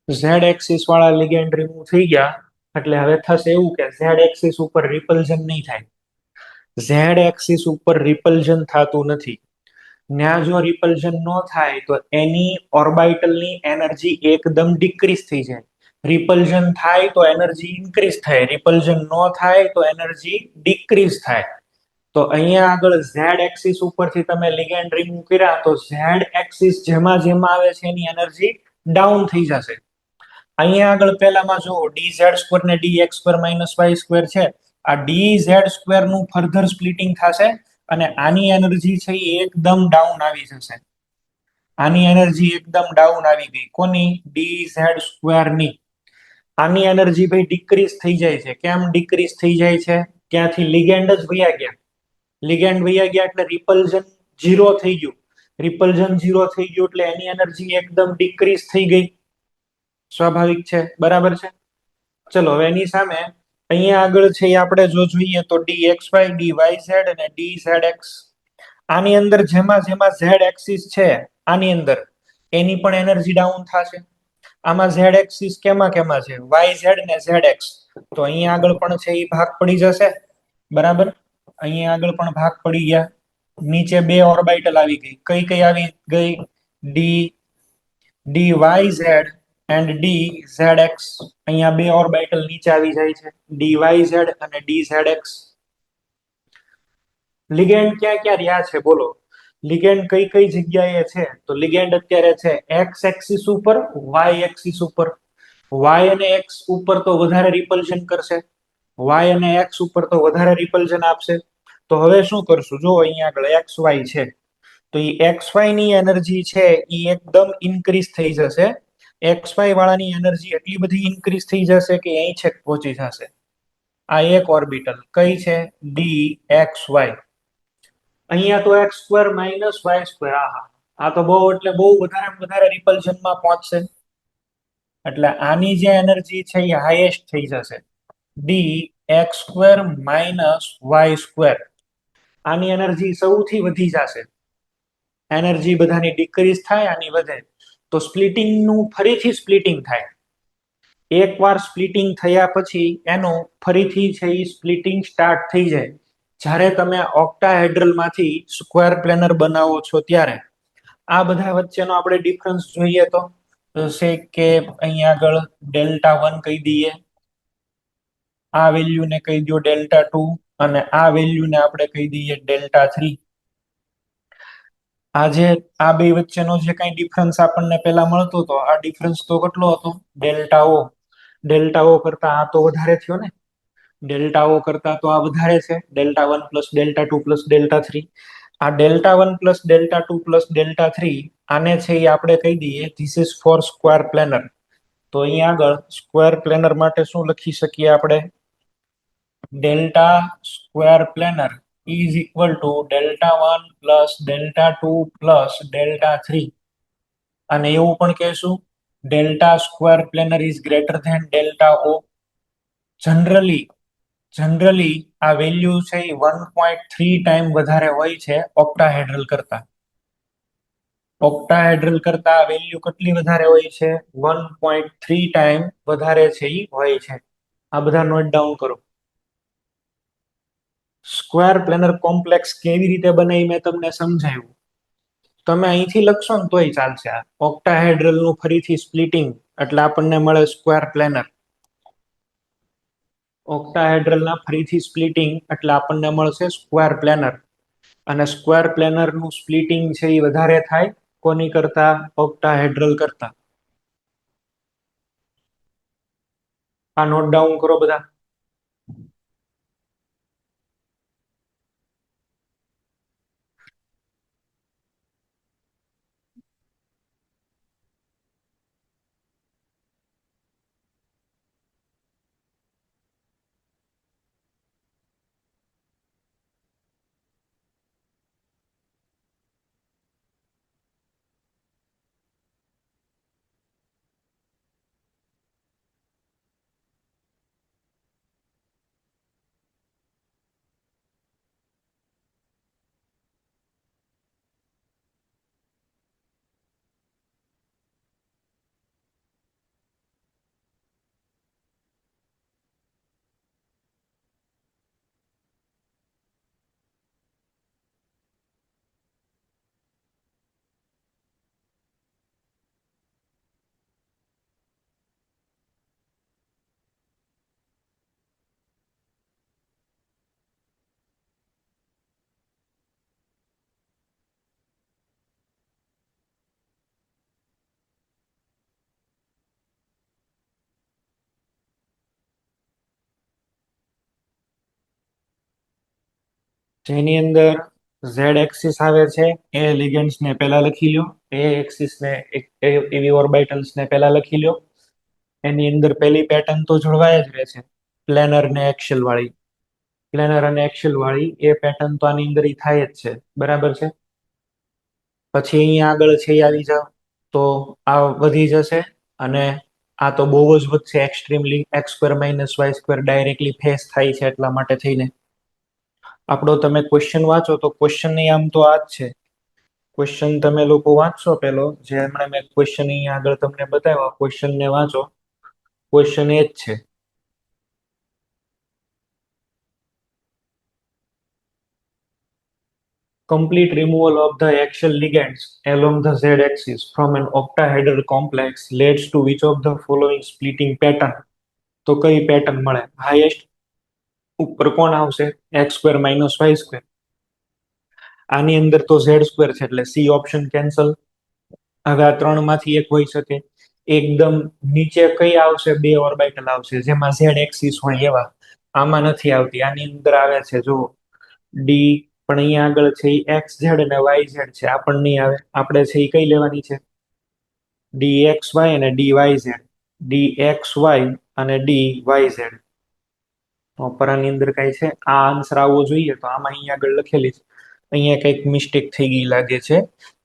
ઝેડ એક્સિસ વાળા લિગેન્ડ રિમૂવ થઈ ગયા એટલે હવે થશે એવું કે ઝેડ એક્સિસ ઉપર રિપલ્ઝન નહીં થાય. ઝેડ એક્સિસ ઉપર રિપલ્ઝન થતું નથી. ત્યાં જો રિપલ્ઝન ન થાય તો એની ઓર્બિટલની એનર્જી એકદમ ડિક્રીઝ થઈ જાય. રિપલ્ઝન થાય તો એનર્જી ઇન્ક્રીઝ થાય, રિપલ્ઝન ન થાય તો એનર્જી ડિક્રીઝ થાય. તો અહીંયા આગળ ઝેડ એક્સિસ ઉપરથી તમે લિગેન્ડ રિમૂવ કર્યા તો ઝેડ એક્સિસ જેમાં જેમાં આવે છે એની એનર્જી ડાઉન થઈ જશે. અહીંયા આગળ પહેલામાં જો ડી ઝેડ સ્ક્વેર ને d x square minus y square છે, આ ડી ઝેડ સ્ક્વેર નું ફર્ધર સ્પ્લિટિંગ થશે અને આની એનર્જી છે એ એકદમ ડાઉન આવી જશે. આની એનર્જી એકદમ ડાઉન આવી ગઈ. કોની? ડી ઝેડ સ્ક્વેર ની. આની એનર્જી ભાઈ ડિક્રીઝ થઈ જાય છે. કેમ ડિક્રીઝ થઈ જાય છે? ક્યાંથી? લિગેન્ડ જ વયા ગયા. લિગેન્ડ વયા ગયા એટલે રિપલ્ઝન ઝીરો થઈ ગયું. રિપલ્ઝન ઝીરો થઈ ગયું એટલે એની એનર્જી એકદમ ડિક્રીઝ થઈ ગઈ. સ્વાભાવિક છે, બરાબર છે. ચલો હવે એની સામે અહીંયા આગળ છે એ આપણે જો જોઈએ તો d x Y, D Y z અને ડી ઝેડ એક્સ. આની અંદર જેમાં જેમાં ઝેડ એક્સિસ છે આની અંદર એની પણ એનર્જી ડાઉન થશે. આમાં ઝેડ એક્સિસ કેમાં કેમાં છે? વાય ઝેડ ને ઝેડ એક્સ. તો અહીંયા આગળ પણ છે એ ભાગ પડી જશે, બરાબર. અહીંયા આગળ પણ ભાગ પડી ગયા. નીચે બે ઓર્બિટલ આવી ગઈ. કઈ કઈ આવી ગઈ? D d Y z and d Z x. અહીંયા બે ઓર્બિટલ નીચે આવી જાય છે, ડી વાય ઝેડ અને ડી ઝેડ એક્સ. લિગેન્ડ ક્યાં ક્યાં રહ્યા છે બોલો? લિગેન્ડ કઈ કઈ જગ્યાએ છે? તો લિગેન્ડ અત્યારે છે એક્સ એક્સિસ ઉપર, વાય એક્સિસ ઉપર. વાય અને એક્સ ઉપર તો વધારે રિપલ્ઝન કરશે, વાય અને એક્સ ઉપર તો વધારે રિપલ્ઝન આપશે. તો હવે શું કરશું? જો અહીંયા આગળ એક્સ વાય છે તો એ એક્સ વાય ની એનર્જી છે એ એકદમ ઇન્ક્રીઝ થઈ જશે. એક્સ વાય વાળાની એનર્જી એટલી બધી ઇન્ક્રીઝ થઈ જશે કે અહીં છેક પહોંચી જશે. આ એક ઓર્બિટલ કઈ છે? D x y. અહીંયા તો x square minus y square. આ તો બહુ એટલે બહુ વધારે વધારે રિપલ્ઝનમાં પહોંચશે. એટલે આની જે એનર્જી છે એ હાઈએસ્ટ થઈ જશે. D x square minus y square. આની એનર્જી સૌથી વધી જશે. એનર્જી બધાની ડિક્રીઝ થાય, આની વધે. તો સ્પ્લિટિંગ નું ફરીથી સ્પ્લિટિંગ થાય. એકવાર સ્પ્લિટિંગ થયા પછી એનું ફરીથી છે એ સ્પ્લિટિંગ સ્ટાર્ટ થઈ જાય જ્યારે તમે ઓક્ટાહેડ્રલ માંથી સ્ક્વેર પ્લેનર બનાવો છો ત્યારે. આ બધા વચ્ચેનો આપણે ડિફરન્સ જોઈએ તો છે કે અહીંયા આગળ ડેલ્ટા 1 કહી દઈએ, આ વેલ્યુ ને કહી દો ડેલ્ટા 2, અને આ વેલ્યુને આપણે કહી દઈએ ડેલ્ટા 3. આ જે આ બે વચ્ચેનો જે કઈ ડિફરન્સ આપણને પેલા મળતો હતો, આ ડિફરન્સ તો કેટલો હતો? ડેલ્ટા ઓ. ડેલ્ટા ઓ કરતા આ તો વધારે થયો ને. ડેલ્ટા ઓ કરતા તો આ વધારે છે, delta 1 plus delta 2 plus delta 3. આ delta 1 plus delta 2 plus delta 3 આને છે એ આપણે કહી દઈએ this is four square planar. તો અહીંયા આગળ સ્ક્વેર પ્લેનર માટે શું લખી શકીએ આપણે? Delta square planar is equal to delta 1 plus delta 2 plus delta 3. અને એવું પણ કહેશું delta square planar is greater than delta o. Generally આ વેલ્યુ છે એ 1.3 ટાઈમ વધારે હોય છે ઓક્ટાહેડ્રલ કરતા. ઓક્ટાહેડ્રલ કરતા આ વેલ્યુ કેટલી વધારે હોય છે? 1.3 ટાઈમ વધારે છે એ હોય છે. આ બધા નોટ ડાઉન કરો. સ્ક્વેર પ્લેનર કોમ્પ્લેક્સ કેવી રીતે બને એ મેં તમને સમજાવ્યું. તમે અહીંથી લખશો ને તોય ચાલશે. આ ઓક્ટાહેડ્રલ નું ફરીથી સ્પ્લિટિંગ એટલે આપણને મળે સ્ક્વેર પ્લેનર. ઓક્ટાહેડ્રલ ના ફરીથી સ્પ્લિટિંગ એટલે આપણને મળશે સ્ક્વેર પ્લેનર. અને સ્ક્વેર પ્લેનર નું સ્પ્લિટિંગ છે એ વધારે થાય કોની કરતા? ઓક્ટાહેડ્રલ કરતા. આ નોટ ડાઉન કરો બધા. જેની અંદર ઝેડ એક્સિસ આવે છે એ લિગેન્ડ્સ ને પહેલા લખી લો. એ એક્સિસ ને એવી ઓર્બિટલ્સ ને પહેલા લખી લો. એની અંદર પહેલી પેટર્ન તો જળવાય જ રહે છે, પ્લેનર ને એક્શિયલ વાળી. પ્લેનર અને એક્શિયલ વાળી એ પેટર્ન તો આની અંદર થાય જ છે, બરાબર છે. પછી અહીંયા આગળ છે એ આવી જાવ તો આ વધી જશે. અને આ તો બહુ જ વધશે extremely. X square minus y square directly face થાય છે એટલા માટે થઈને. આપણો તમે ક્વેશ્ચન વાંચો તો ક્વેશ્ચન ની આમ તો આ જ છે. ક્વેશ્ચન તમે લોકો વાંચશો પેલો જે હમણાં મેં ક્વેશ્ચન અહીંયા આગળ તમને બતાવ્યો, ક્વેશ્ચન ને વાંચો. ક્વેશ્ચન એ જ છે. Complete removal of the axial ligands along the z-axis from an octahedral complex leads to which of the following splitting pattern? તો કઈ પેટર્ન મળે? હાઈએસ્ટ ઉપર કોણ આવશે? X square minus y square. આની અંદર તો ઝેડ સ્ક્વેર છે એટલે સી ઓપ્શન કેન્સલ. હવે આ ત્રણ માંથી એક હોઈ શકે. એકદમ નીચે કઈ આવશે? બે ઓર્બિટલ આવશે જેમાં ઝેડ એક્સિસ હોય એવા. આમાં નથી આવતી, આની અંદર આવે છે જો ડી. પણ અહીંયા આગળ છે એ એક્સ ઝેડ અને વાય ઝેડ છે, આ પણ નહીં આવે. આપણે છે એ કઈ લેવાની છે? ડી એક્સ વાય અને d Y Z. D x y અને ડી વાય ઝેડ. પર આની અંદર કઈ છે આ આન્સર આવવો જોઈએ, તો આમાં અહીંયા આગળ લખેલી છે. અહીંયા કઈક મિસ્ટેક થઈ ગઈ લાગે છે.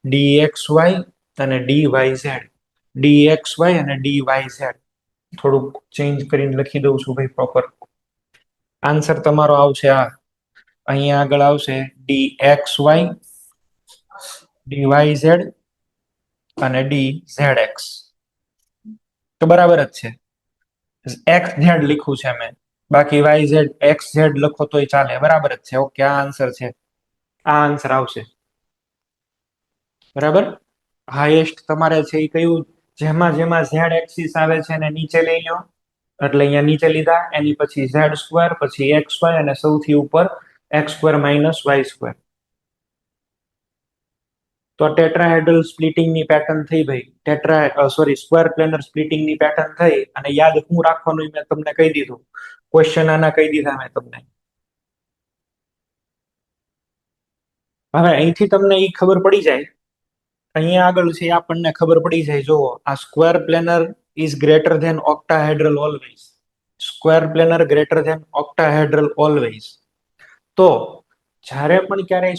ડી એક્સ વાય અને d Y Z. D x y અને ડી વાય ઝેડ. થોડુંક ચેન્જ કરીને લખી દઉં છું ભાઈ પ્રોપર. આન્સર તમારો આવશે આ. અહીંયા આગળ આવશે d x Y, D Y z અને ડી ઝેડ એક્સ. તો બરાબર જ છે. એક્સ ઝેડ લખ્યું છે મેં, બાકી વાય ઝેડ એક્સ ઝેડ લખો તોય ચાલે, બરાબર જ છે. ઓકે, આ આન્સર છે. આ આન્સર આવશે, બરાબર. હાઈએસ્ટ તમારે છે એ કયું? જેમાં જેમાં ઝેડ એક્સિસ આવે છે એને નીચે લઈ લો. એટલે અહીંયા નીચે લીધા, એની પછી ઝેડ સ્ક્વેર, પછી એક્સ વાય અને સૌથી ઉપર x square minus y square. તો ટેટ્રાહેડ્રલ સ્પ્લિટિંગ ની પેટર્ન થઈ ભાઈ, સ્ક્વેર પ્લેનર સ્પ્લિટિંગ ની પેટર્ન થઈ. અને યાદ શું રાખવાનું મેં તમને કહી દીધું, ક્વેશ્ચન આના કહી દીધા મેં તમને. હવે અહીંથી તમને એ ખબર પડી જાય, અહીંયા આગળ છે આપણને ખબર પડી જાય. જો આ square planar is greater than octahedral always. Square planar greater than octahedral always. તો જ્યારે પણ ક્યારેય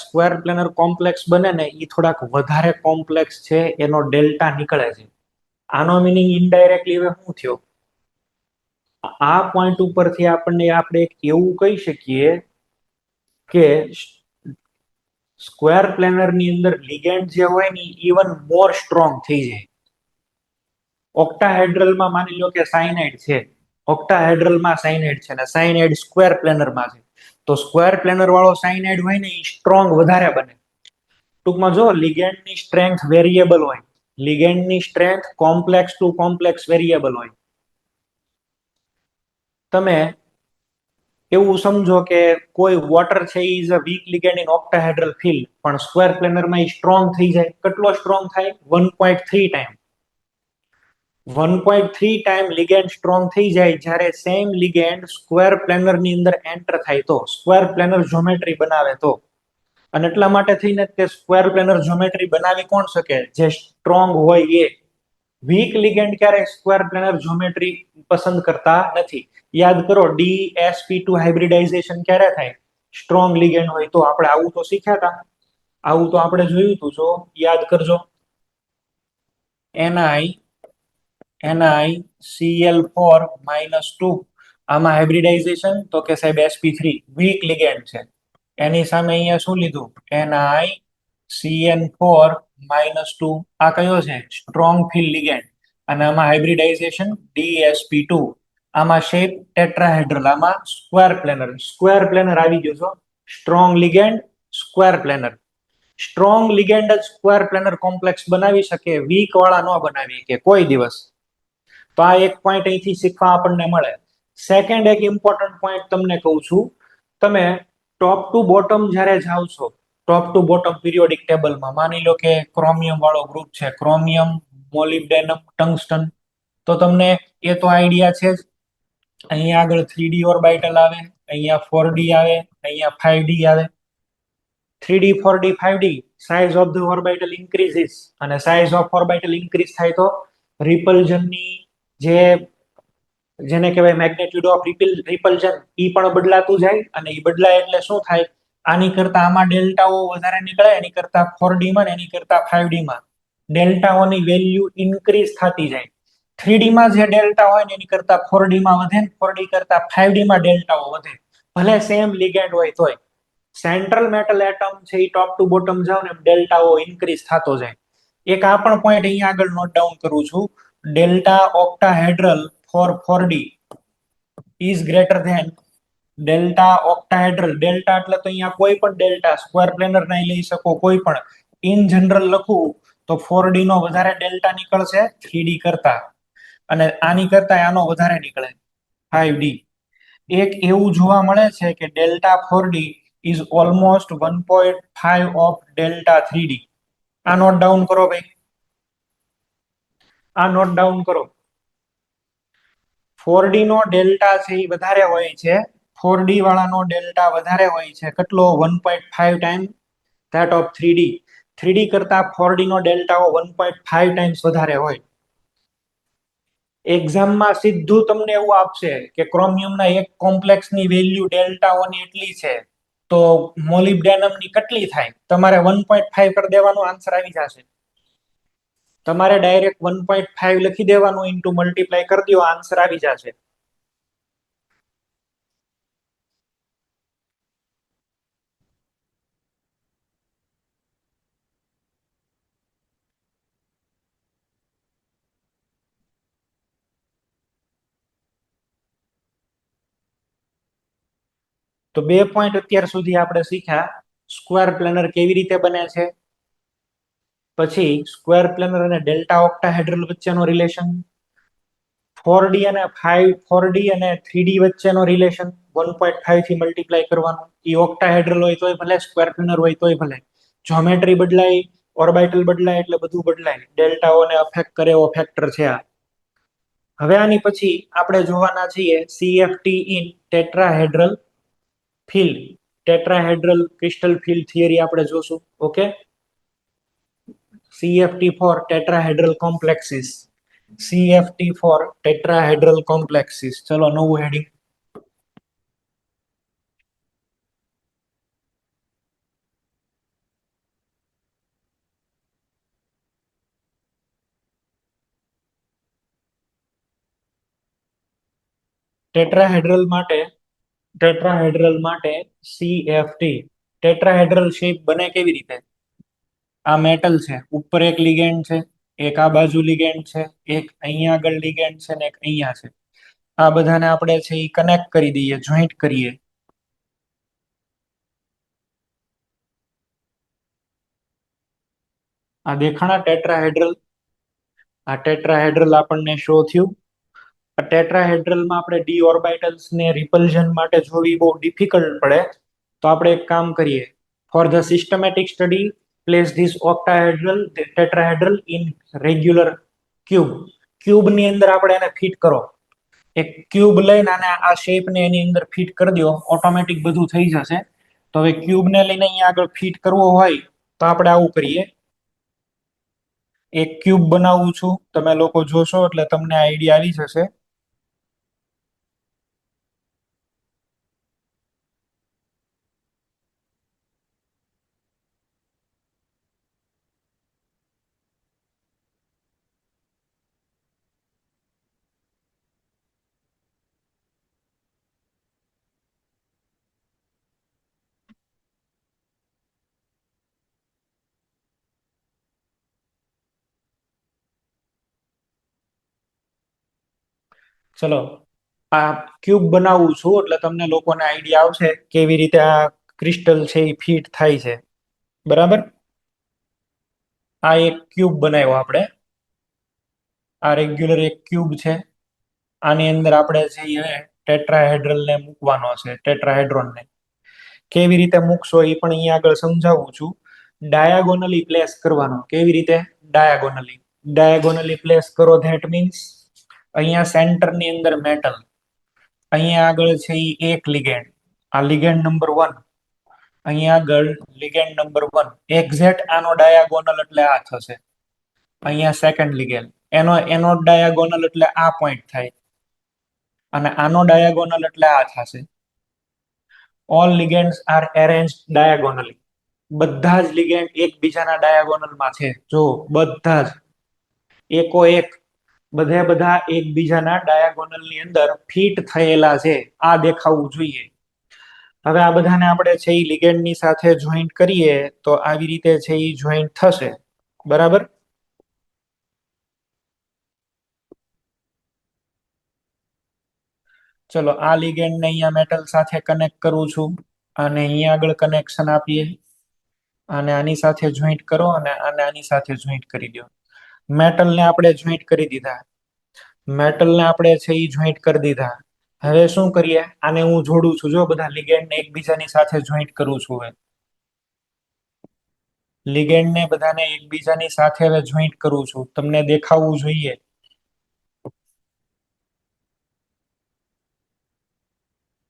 સ્ક્વેર પ્લેનર કોમ્પ્લેક્સ બને ને, એ થોડાક વધારે કોમ્પ્લેક્સ છે, એનો ડેલ્ટા નીકળે છે. આનો મિનિંગ ઇનડાયરેક્ટલી હવે શું થયો, આ પોઈન્ટ ઉપરથી આપણે એવું કહી શકીએ કે સ્ક્વેર પ્લેનર ની અંદર લિગેન્ડ જે હોય ને ઇવન મોર સ્ટ્રોંગ થઈ જાય. ઓક્ટાહેડ્રલમાં માની લો કે સાયનાઇડ છે, ઓક્ટાહેડ્રલમાં સાયનાઇડ છે, અને સાયનાઇડ સ્ક્વેર પ્લેનરમાં છે. તો સ્ક્વેર પ્લેનર વાળો સાયનાઇડ હોય ને એ સ્ટ્રોંગ વધારે બને. ટૂંકમાં જો લિગેન્ડની સ્ટ્રેન્થ વેરિયેબલ હોય, લિગેન્ડની strength complex to complex variable હોય. તમે એવું સમજો કે કોઈ વોટર છે, is a weak ligand in octahedral field, પણ સ્ક્વેર પ્લેનરમાં એ સ્ટ્રોંગ થઈ જાય. કેટલો સ્ટ્રોંગ થાય? 1.3 ટાઈમ. 1.3 ટાઈમ લિગેન્ડ સ્ટ્રોંગ થઈ જાય. જ્યારે સેમ લિગેન્ડ સ્ક્વેર પ્લેનર ની અંદર એન્ટર થાય તો, સ્ક્વેર પ્લેનર જ્યોમેટ્રી બનાવે તો. અને એટલા માટે થઈને તે સ્ક્વેર પ્લેનર જ્યોમેટ્રી બનાવી કોણ શકે? જે સ્ટ્રોંગ હોય એ. વીક લિગેન્ડ ક્યારે સ્ક્વેર પ્લેનર જ્યોમેટ્રી પસંદ કરતા નથી. યાદ કરો, DsP2 હાઇબ્રિડાઇઝેશન ક્યારે થાય? સ્ટ્રોંગ લિગેન્ડ હોય તો. આપણે આવું તો શીખ્યા હતા, આવું તો આપણે જોયું હતું. જો યાદ કરજો, NiCl4-2, આમાં હાઇબ્રિડાઇઝેશન તો કે સાહેબ sp3 વીક લિગેન્ડ છે. એની સામે અહીંયા શું લીધું? NiCN4-2, આ કયો છે? Strong field ligand. અને આમાં હાઇબ્રિડાઇઝેશન DsP2. આમાં શેપ ટેટ્રાહેડ્રલ, આમાં સ્ક્વેર પ્લેનર. સ્ક્વેર પ્લેનર આવી ગયો છો, strong ligand square planar. Strong ligand જ સ્ક્વેર પ્લેનર કોમ્પ્લેક્સ બનાવી શકે, વીક વાળા ન બનાવી કે કોઈ દિવસ. તો આ એક પોઈન્ટ અહીંથી શીખવા આપણને મળે. સેકન્ડ એક ઇમ્પોર્ટન્ટ પોઈન્ટ તમને કહું છું. તમે ટોપ ટુ બોટમ જ્યારે જાઓ છો, ટોપ ટુ બોટમ પિરિયોડિક ટેબલમાં, માની લો કે ક્રોમિયમ વાળો ગ્રુપ છે, ક્રોમિયમ, મોલિબ્ડેનમ, ટંગસ્ટન. તો તમને એ તો આઈડિયા છે જ. અહીંયા આગળ 3D ઓર્બિટલ આવે, અહીંયા 4D આવે, અહીંયા 5D આવે. 3D 4D 5D, size of the orbital increases. અને સાઇઝ ઓફ ઓર્બિટલ ઇન્ક્રીઝ થાય તો રિપલ્જનની જે જેને કહેવાય મેગ્નેટ્યુડ ઓફ રિપલ્જન, ઈ પણ બદલાતું જાય. અને એ બદલાય એટલે શું થાય? આની કરતા આમાં ડેલ્ટાઓ વધારે નીકળે, એની કરતા 4D માં ને એની કરતા 5D માં ડેલ્ટાઓની વેલ્યુ ઇન્ક્રીઝ થતી જાય. 3D માં જે ડેલ્ટા હોય ને એની કરતા 4D માં વધે, 4D કરતા 5D માં ડેલ્ટાઓ વધે, ભલે સેમ લિગેન્ડ હોય તોય. સેન્ટ્રલ મેટલ એટમ છે એ ટોપ ટુ બોટમ જાવ ને ડેલ્ટાઓ ઇન્ક્રીઝ થતો જાય. એક આ પણ પોઈન્ટ અહીંયા આગળ નોટ ડાઉન કરું છું. Delta octahedral for 4D is greater than delta octahedral. Delta એટલે તો અહીંયા કોઈ પણ ડેલ્ટા, સ્ક્વેર પ્લેનર ના લઈ શકો કોઈ પણ. ઇન જનરલ લખું તો 4D નો વધારે ડેલ્ટા નીકળશે 3D કરતા, અને આની કરતા આનો વધારે નીકળે 5D. એક એવું જોવા મળે છે કે delta 4D is almost 1.5 of delta 3D. આ નોટ ડાઉન કરો ભાઈ, આ નોટ ડાઉન કરો. 4D નો ડેલ્ટા છે એ વધારે હોય છે, 4D વાળાનો ડેલ્ટા વધારે હોય છે. કેટલો? 1.5 time that of 3D. 3D કરતા 4D નો ડેલ્ટાઓ 1.5 ટાઈમ્સ વધારે હોય. એક્ઝામમાં સીધું તમને એવું આપશે કે ક્રોમિયમના એક કોમ્પ્લેક્સની વેલ્યુ ડેલ્ટાઓની એટલી છે, તો મોલિબ્ડેનમની કેટલી થાય? તમારે 1.5 કરી દેવાનો, આન્સર આવી જશે. તમારે ડાયરેક્ટ 1.5 લખી દેવાનું, ઇન્ટુ મલ્ટીપ્લાય કરી દો, આન્સર આવી જશે. તો 2 પોઈન્ટ અત્યાર સુધી આપણે શીખ્યા. સ્ક્વેર પ્લેનર કેવી રીતે બને છે, પછી સ્ક્વેર પ્લેનર અને ડેલ્ટા ઓક્ટાહેડ્રલ વચ્ચેનો રિલેશન, ફોર ડી અને 3D વચ્ચેનો રિલેશન 1.5 થી મલ્ટીપ્લાય કરવાનો. એ ઓક્ટાહેડ્રલ હોય તોય ભલે, સ્ક્વેર પ્લેનર હોય તોય ભલે. જ્યોમેટ્રી બદલાય, ઓર્બિટલ બદલાય એટલે બધું બદલાય. ડેલ્ટાઓને અફેક્ટ કરે એવો ફેક્ટર છે આ. હવે આની પછી આપણે જોવાના છીએ CFT in tetrahedral field. Tetrahedral crystal field theory આપણે જોશું. Okay, CFT for tetrahedral complexes. CFT for tetrahedral complexes. ચલો, નવું હેડિંગ. ટેટ્રાહેડ્રલ માટે CFT. ટેટ્રાહેડ્રલ શેપ બને કેવી રીતે? આ મેટલ છે, ઉપર એક લિગેન્ડ છે, એક આ બાજુ લિગેન્ડ છે, એક અહીંયા આગળ લિગેન્ડ છે ને એક અહીંયા છે. આ બધાને આપણે છે એ કનેક્ટ કરી દઈએ, જોઈન્ટ કરીએ. આ દેખાણા ટેટ્રાહેડ્રલ. આ ટેટ્રાહેડ્રલ આપણને શો થયું. આ ટેટ્રાહેડ્રલમાં આપણે ડી ઓર્બિટલ્સ ને રિપલ્ઝન માટે જોવી બહુ ડિફિકલ્ટ પડે. તો આપણે એક કામ કરીએ. For the systematic study, place this octahedral tetrahedral in regular cube. ક્યુબની અંદર આપણે એને ફિટ કરો. એક ક્યુબ લઈને અને આ શેપને એની અંદર ફિટ કરી દો, ઓટોમેટિક બધું થઈ જશે. તો હવે ક્યુબને લઈને અહીંયા આગળ ફિટ કરવો હોય તો આપણે આવું કરીએ. એક ક્યુબ બનાવું છું, તમે લોકો જોશો એટલે તમને આઈડિયા આવી જશે. ચલો, આ ક્યુબ બનાવું છું એટલે તમને લોકોને આઈડિયા આવશે કેવી રીતે આ ક્રિસ્ટલ છે એ ફિટ થાય છે. બરાબર. આ એક ક્યુબ બનાવ્યો આપણે. આ રેગ્યુલર એક ક્યુબ છે. આની અંદર આપણે જે ટેટ્રાહેડ્રલ ને મૂકવાનો છે, ટેટ્રાહેડ્રોન ને. કેવી રીતે મૂકશો એ પણ અહીંયા આગળ સમજાવું છું. ડાયાગોનલી પ્લેસ કરવાનો. કેવી રીતે? ડાયાગોનલી પ્લેસ કરો. ધેટ મીન્સ અહીંયા સેન્ટર ની અંદર મેટલ, અહીંયા આગળ છે એ એક લિગેન્ડ, આ લિગેન્ડ નંબર 1. અહીંયા આગળ લિગેન્ડ નંબર 1 એક્ઝેક્ટ આનો ડાયાગોનલ એટલે આ થશે. અહીંયા સેકન્ડ લિગેન્ડ, એનો ડાયાગોનલ એટલે આ પોઈન્ટ થાય. અને આનો ડાયાગોનલ એટલે આ થશે. All ligands are arranged diagonally. બધા જ લિગેન્ડ એકબીજાના ડાયાગોનલમાં છે. જો બધા જ એકો એક, બધા એકબીજાના ડાયાગોનલ ની અંદર ફિટ થયેલા છે. આ દેખાવું જોઈએ. હવે આ બધાને આપણે છે એ લિગેન્ડ ની સાથે જોઈન્ટ કરીએ તો આવી રીતે છે એ જોઈન્ટ થશે. બરાબર. ચલો, આ લિગેન્ડ ને અહીંયા મેટલ સાથે કનેક્ટ કરું છું અને અહીંયા આગળ કનેક્શન આપીએ. અને આની સાથે જોઈન્ટ કરો અને આને આની સાથે જોઈન્ટ કરી દો. મેટલને આપણે જોઈન્ટ કરી દીધા. મેટલને આપણે છે એ જોઈન્ટ કરી દીધા. હવે શું કરીએ? આને હું જોડું છું. જો બધા લિગેન્ડને એકબીજાની સાથે જોઈન્ટ કરું છું. હવે લિગેન્ડને બધાને એકબીજાની સાથે હવે જોઈન્ટ કરું છું. તમને દેખાવું જોઈએ.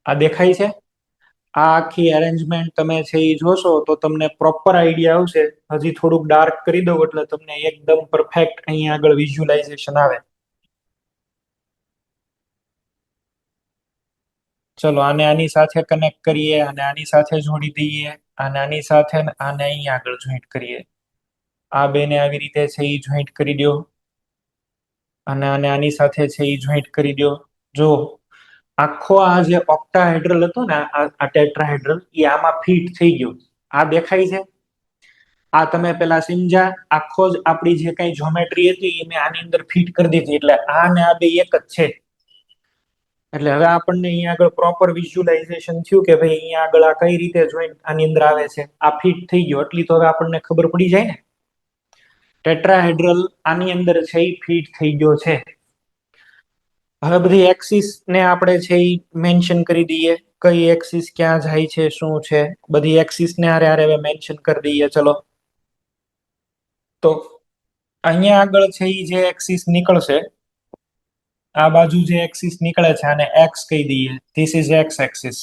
આ દેખાય છે? આ આખી અરેન્જમેન્ટ તમે છે એ જોશો તો તમને પ્રોપર આઈડિયા આવશે. હજી થોડુંક ડાર્ક કરી દઉં એટલે તમને એકદમ પરફેક્ટ અહીંયા આગળ વિઝ્યુલાઇઝેશન આવે. ચલો, આને આની સાથે કનેક્ટ કરીએ અને આની સાથે જોડી દઈએ. અને આની સાથે આને અહીંયા આગળ જોઈન્ટ કરીએ. આ બેને આવી રીતે છે એ જોઈન્ટ કરી દો. અને આને આની સાથે છે એ જોઈન્ટ કરી દો. જો આખો આ જે ઓક્ટાહેડ્રલ હતો ને, આ ટેટ્રાહેડ્રલ, એ આમાં ફિટ થઈ ગયો. આ દેખાય છે? આ તમે પેલા સમજ્યા? આખો જ આપણી જે કઈ જ્યોમેટ્રી હતી એ મેં આની અંદર ફિટ કરી દીધી. એટલે આ ને આ બે એક જ છે. એટલે હવે આપણને અહીંયા આગળ પ્રોપર વિઝ્યુલાઇઝેશન થયું કે ભાઈ અહીંયા આગળ આ કઈ રીતે જોઈન્ટ આની અંદર આવે છે. આ ફિટ થઈ ગયો એટલી તો હવે આપણને ખબર પડી જાય ને. ટેટ્રાહેડ્રલ આની અંદર છે એ ફિટ થઈ ગયો છે. હવે બધી એક્સિસ ને આપણે છે એ મેન્શન કરી દઈએ, કઈ એક્સિસ ક્યાં જાય છે શું છે, બધી એક્સિસ ને હારે હારે મેન્શન કરી દઈએ. ચલો, તો અહીંયા આગળ છે એ જે એક્સિસ નીકળશે, આ બાજુ જે એક્સિસ નીકળે છે આને એક્સ કહી દઈએ. This is x axis.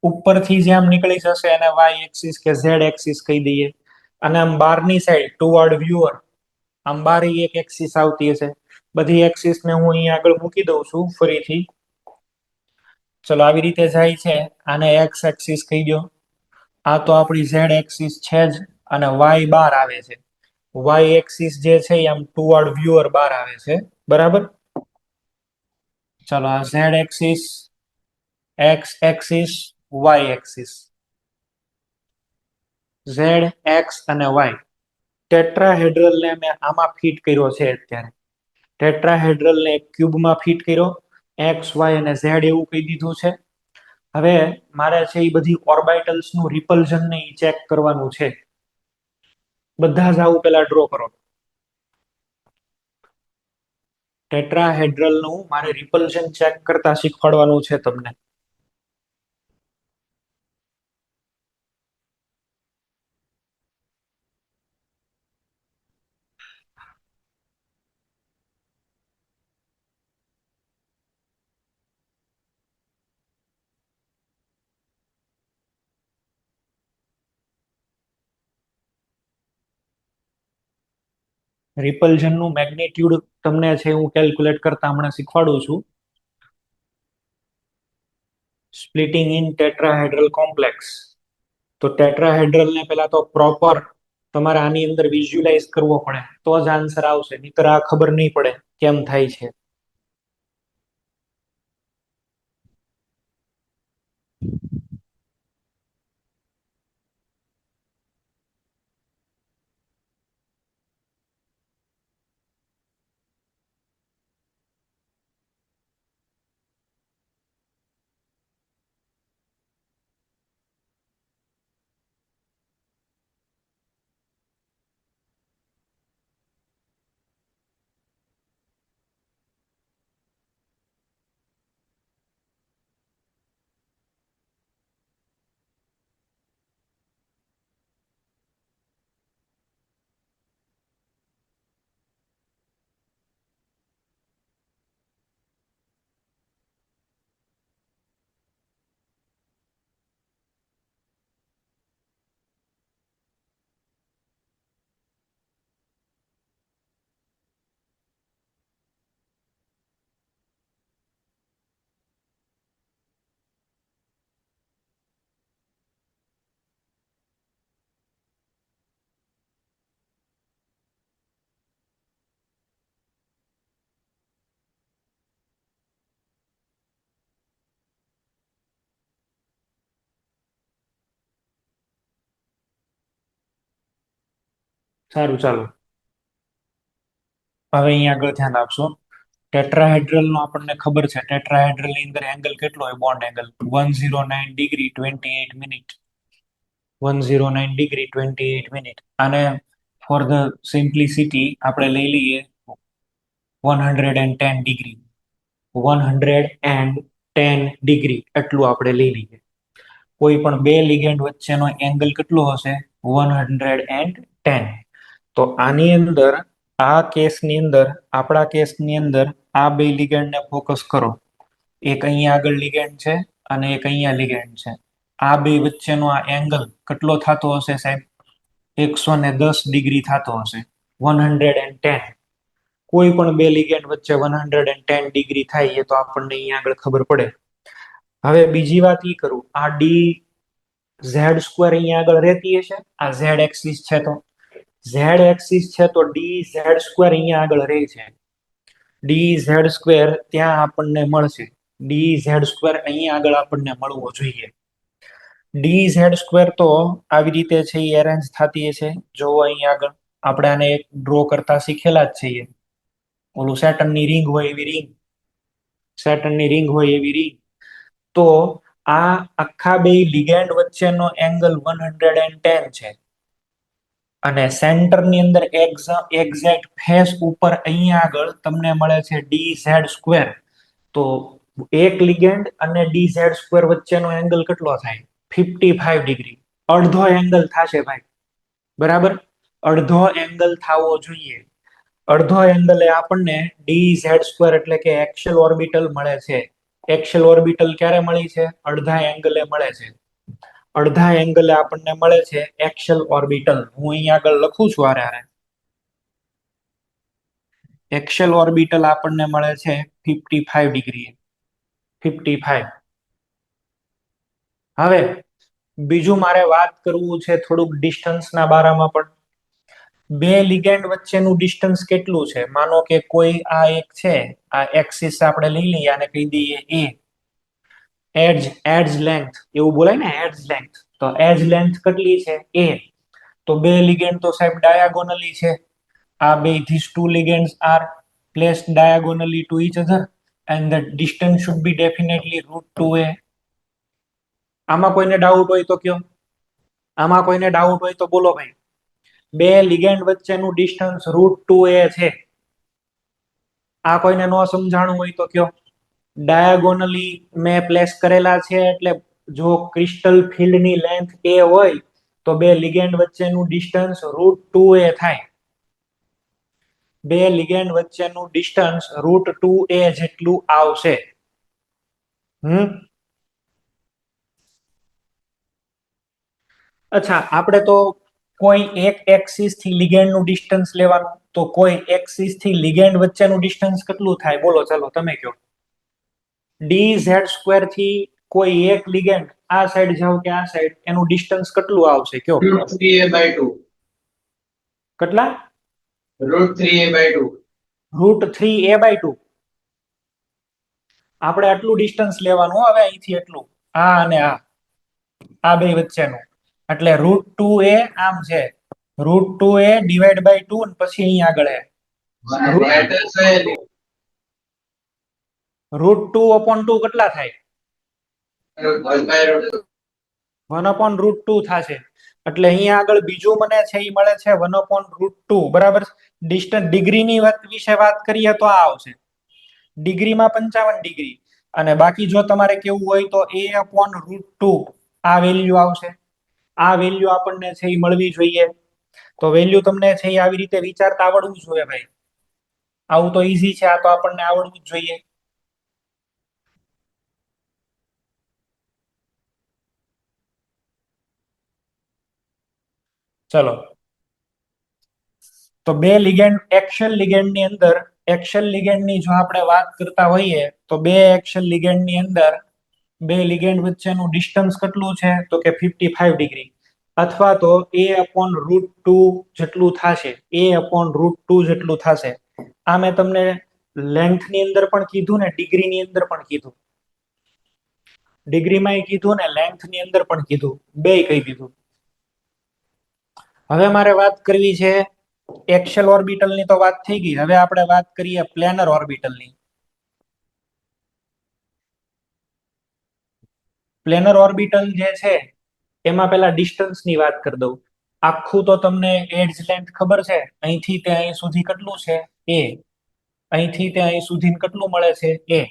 ઉપરથી જે આમ નીકળી જશે એને વાય એક્સિસ કે ઝેડ એક્સિસ કહી દઈએ. અને આમ બહારની સાઈડ ટુવર્ડ વ્યુઅર આમ બારી એક એક્સિસ આવતી હશે. બધી એક્સિસ ને હું અહીંયા આગળ મૂકી દઉં છું ફરીથી. ચલો, આવી રીતે જાય છે. આને એક્સ એક્સિસ કહી દો. આ તો આપણી ઝેડ એક્સિસ છે જ. અને વાય બાર આવે છે. વાય એક્સિસ જે છે એ આમ ટુવર્ડ વ્યુઅર બાર આવે છે. બરાબર. ચલો, આ z axis, x axis, y axis, z x અને વાય. ટેટ્રાહેડ્રલ ને મેં આમાં ફિટ કર્યો છે અત્યારે. ટેટ્રાહેડ્રલ ને ક્યુબમાં ફિટ કર્યો. એક્સ વાય અને ઝેડ એવું કહી દીધું છે. હવે મારે છે એ બધી ઓર્બાઇટલ્સ નું રિપલ્ઝન ને ચેક કરવાનું છે. બધા જ આવું પેલા ડ્રો કરો. ટેટ્રાહેડ્રલ નું મારે રિપલ્ઝન ચેક કરતા શીખવાડવાનું છે તમને. રિપલ્ઝન નું મેગ્નિટ્યુડ તમને છે હું કેલ્ક્યુલેટ કરતા હમણાં શીખવાડું છું. Splitting in tetrahedral complex. તો ટેટ્રાહેડ્રલ ને પેલા તો પ્રોપર તમારે આની અંદર વિઝ્યુલાઇઝ કરવો પડે, તો જ આન્સર આવશે. નહીતર આ ખબર નહીં પડે કેમ થાય છે. સારું, ચાલો. હવે અહીંયા આગળ ધ્યાન આપશો. ટેટ્રાહેડ્રલ નો આપણને ખબર છે. ટેટ્રાહેડ્રલ ની અંદર એંગલ કેટલો હોય? Bond angle 109 degree 28 minute. 109 degree 28 minute. અને ફોર ધ સિમ્પ્લિસિટી આપણે લઈ લઈએ 110 ડિગ્રી. 110 ડિગ્રી એટલું આપણે લઈ લઈએ. કોઈ પણ બે લિગેન્ડ વચ્ચેનો એંગલ કેટલો હશે? 110. તો આની અંદર, આ કેસની અંદર, આપણા કેસની અંદર આ બે લિગેન્ડને ફોકસ કરો. એક અહીંયા આગળ લિગેન્ડ છે અને એક અહીંયા લિગેન્ડ છે. આ બે વચ્ચેનો આ એંગલ કેટલો થતો હશે સાહેબ? 110 ડિગ્રી થતો હશે. 110. કોઈ પણ બે લિગેન્ડ વચ્ચે 110 ડિગ્રી થાય એ તો આપણને અહીંયા આગળ ખબર પડે. હવે બીજી વાત એ કરું, આ ડી ઝેડ સ્ક્વેર અહીંયા આગળ રહેતી હશે. આ ઝેડ એક્સિસ છે તો ઝેડ એક્સિસ છે તો ડી ઝેડ સ્ક્વેર અહીંયા આગળ રહે છે. ડી ઝેડ સ્ક્વેર ત્યાં આપણને મળશે. ડી ઝેડ સ્ક્વેર અહીંયા આગળ આપણને મળવો જોઈએ. ડી ઝેડ સ્ક્વેર તો આવી રીતે છે એ અરેન્જ થતી હશે. જો અહીંયા આગળ આપણે આને એક ડ્રો કરતા શીખેલા જ છીએ. ઓલું સેટર્નની રિંગ હોય એવી રિંગ, સેટર્નની રિંગ હોય એવી રિંગ. તો આ આખા બે લિગેન્ડ વચ્ચેનો એંગલ 110 છે. અને સેન્ટરની અંદર એક્ઝેક્ટ ફેસ ઉપર અહીંયા આગળ તમને મળે છે ડી ઝેડ સ્ક્વેર. તો એક લિગેન્ડ અને DZ² વચ્ચેનો એંગલ કેટલો થાય? 55 ડિગ્રી. અડધો એંગલ થશે ભાઈ, બરાબર? અડધો એંગલ થવો જોઈએ. અડધો એંગલ એ આપણને DZ² એટલે કે એક્સિયલ ઓર્બિટલ મળે છે. એક્સિયલ ઓર્બિટલ ક્યારે મળી છે? અડધા એંગલે મળે છે. અડધા એંગલે આપણને મળે છે એક્સિયલ ઓર્બિટલ. હું અહીંયા આગળ લખું છું આરે. એક્સિયલ ઓર્બિટલ આપણને મળે છે 55 ડિગ્રી. 55. હવે બીજું મારે વાત કરવું છે થોડુંક ડિસ્ટન્સના બારામાં પણ. બે લિગેન્ડ વચ્ચેનું ડિસ્ટન્સ કેટલું છે? માનો કે કોઈ આ એક છે, આ એક્સિસ આપણે લઈ લઈએ અને કહી દઈએ એ. એજ લેન્થ એવું બોલાય ને, એજ લેન્થ. તો એજ લેન્થ કેટલી છે? એ. તો બે લિગેન્ડ તો સાહેબ ડાયાગોનલી છે. આ બે these two ligands are placed diagonally to each other and the distance should be definitely √2a. આમાં કોઈને ડાઉટ હોય તો કયો? આમાં કોઈને ડાઉટ હોય તો બોલો ભાઈ. બે લિગેન્ડ વચ્ચેનું ડિસ્ટન્સ √2a છે. આ કોઈને ન સમજાણું હોય તો કયો? ડાયાગોનલી મેં પ્લેસ કરેલા છે એટલે જો ક્રિસ્ટલ ફિલ્ડની લેન્થ a હોય તો બે લિગેન્ડ વચ્ચેનું ડિસ્ટન્સ √2a થાય. બે લિગેન્ડ વચ્ચેનું ડિસ્ટન્સ √2a જેટલું આવશે. અચ્છા, આપણે તો કોઈ એક એક્સિસ થી લિગેન્ડ નું ડિસ્ટન્સ લેવાનું. તો કોઈ એક્સિસ થી લિગેન્ડ વચ્ચેનું ડિસ્ટન્સ કેટલું થાય? બોલો, ચાલો તમે કહો. DZ² થી કોઈ એક લિગેન્ડ આ સાઈડ જાવ કે આ સાઈડ, એનું ડિસ્ટન્સ કેટલું આવશે કયો? √3a/2. કેટલા? √3a/2. √3a/2. આપણે આટલું ડિસ્ટન્સ લેવાનું હવે અહીંથી એટલું, આ અને આ બે વચ્ચેનું. એટલે √2a આમ છે, √2a ડિવાઈડ બાય 2 અને પછી અહીં આગળ √2/2 કેટલા થાય? 1/√2 થશે. એટલે અહીંયા આગળ બીજું મને છે એ મળે છે 1/√2. બરાબર. ડિસ્ટન્સ ડિગ્રીની વિશે વાત કરીએ તો આ આવશે ડિગ્રીમાં 55 ડિગ્રી. અને બાકી જો તમારે કેવું હોય તો a/√2 આ વેલ્યુ આવશે. આ વેલ્યુ આપણને છે એ મળવી જોઈએ. તો વેલ્યુ તમને છે એ આવી રીતે વિચારતા આવડવું જોઈએ ભાઈ. આવું તો ઈઝી છે, આ તો આપણને આવડવું જ જોઈએ. ચલો, તો બે લિગેન્ડ એક્સિયલ લિગેન્ડની અંદર, એક્સિયલ લિગેન્ડની જો આપણે વાત કરતા હોઈએ તો બે એક્સિયલ લિગેન્ડની અંદર બે લિગેન્ડ વચ્ચેનું ડિસ્ટન્સ કેટલું છે? તો કે 55 ડિગ્રી, અથવા તો a/√2 જેટલું થશે. a/√2 જેટલું થશે. આ મેં તમને લેન્થની અંદર પણ કીધું ને ડિગ્રીની અંદર પણ કીધું. ડિગ્રીમાં કીધું ને લેન્થની અંદર પણ કીધું, બે કહી દીધું. હવે મારે વાત કરવી છે એક્સિયલ ઓર્બિટલની તો વાત થઈ ગઈ. હવે આપણે વાત કરીએ પ્લેનર ઓર્બિટલની. પ્લેનર ઓર્બિટલ જે છે એમાં પેલા ડિસ્ટન્સની વાત કરી દઉં. આખું તો તમને એજ લેન્થ ખબર છે, અહીંથી તે અહીં સુધી કેટલું છે? a. અહીંથી તે અહીં સુધી કેટલું મળે છે? a.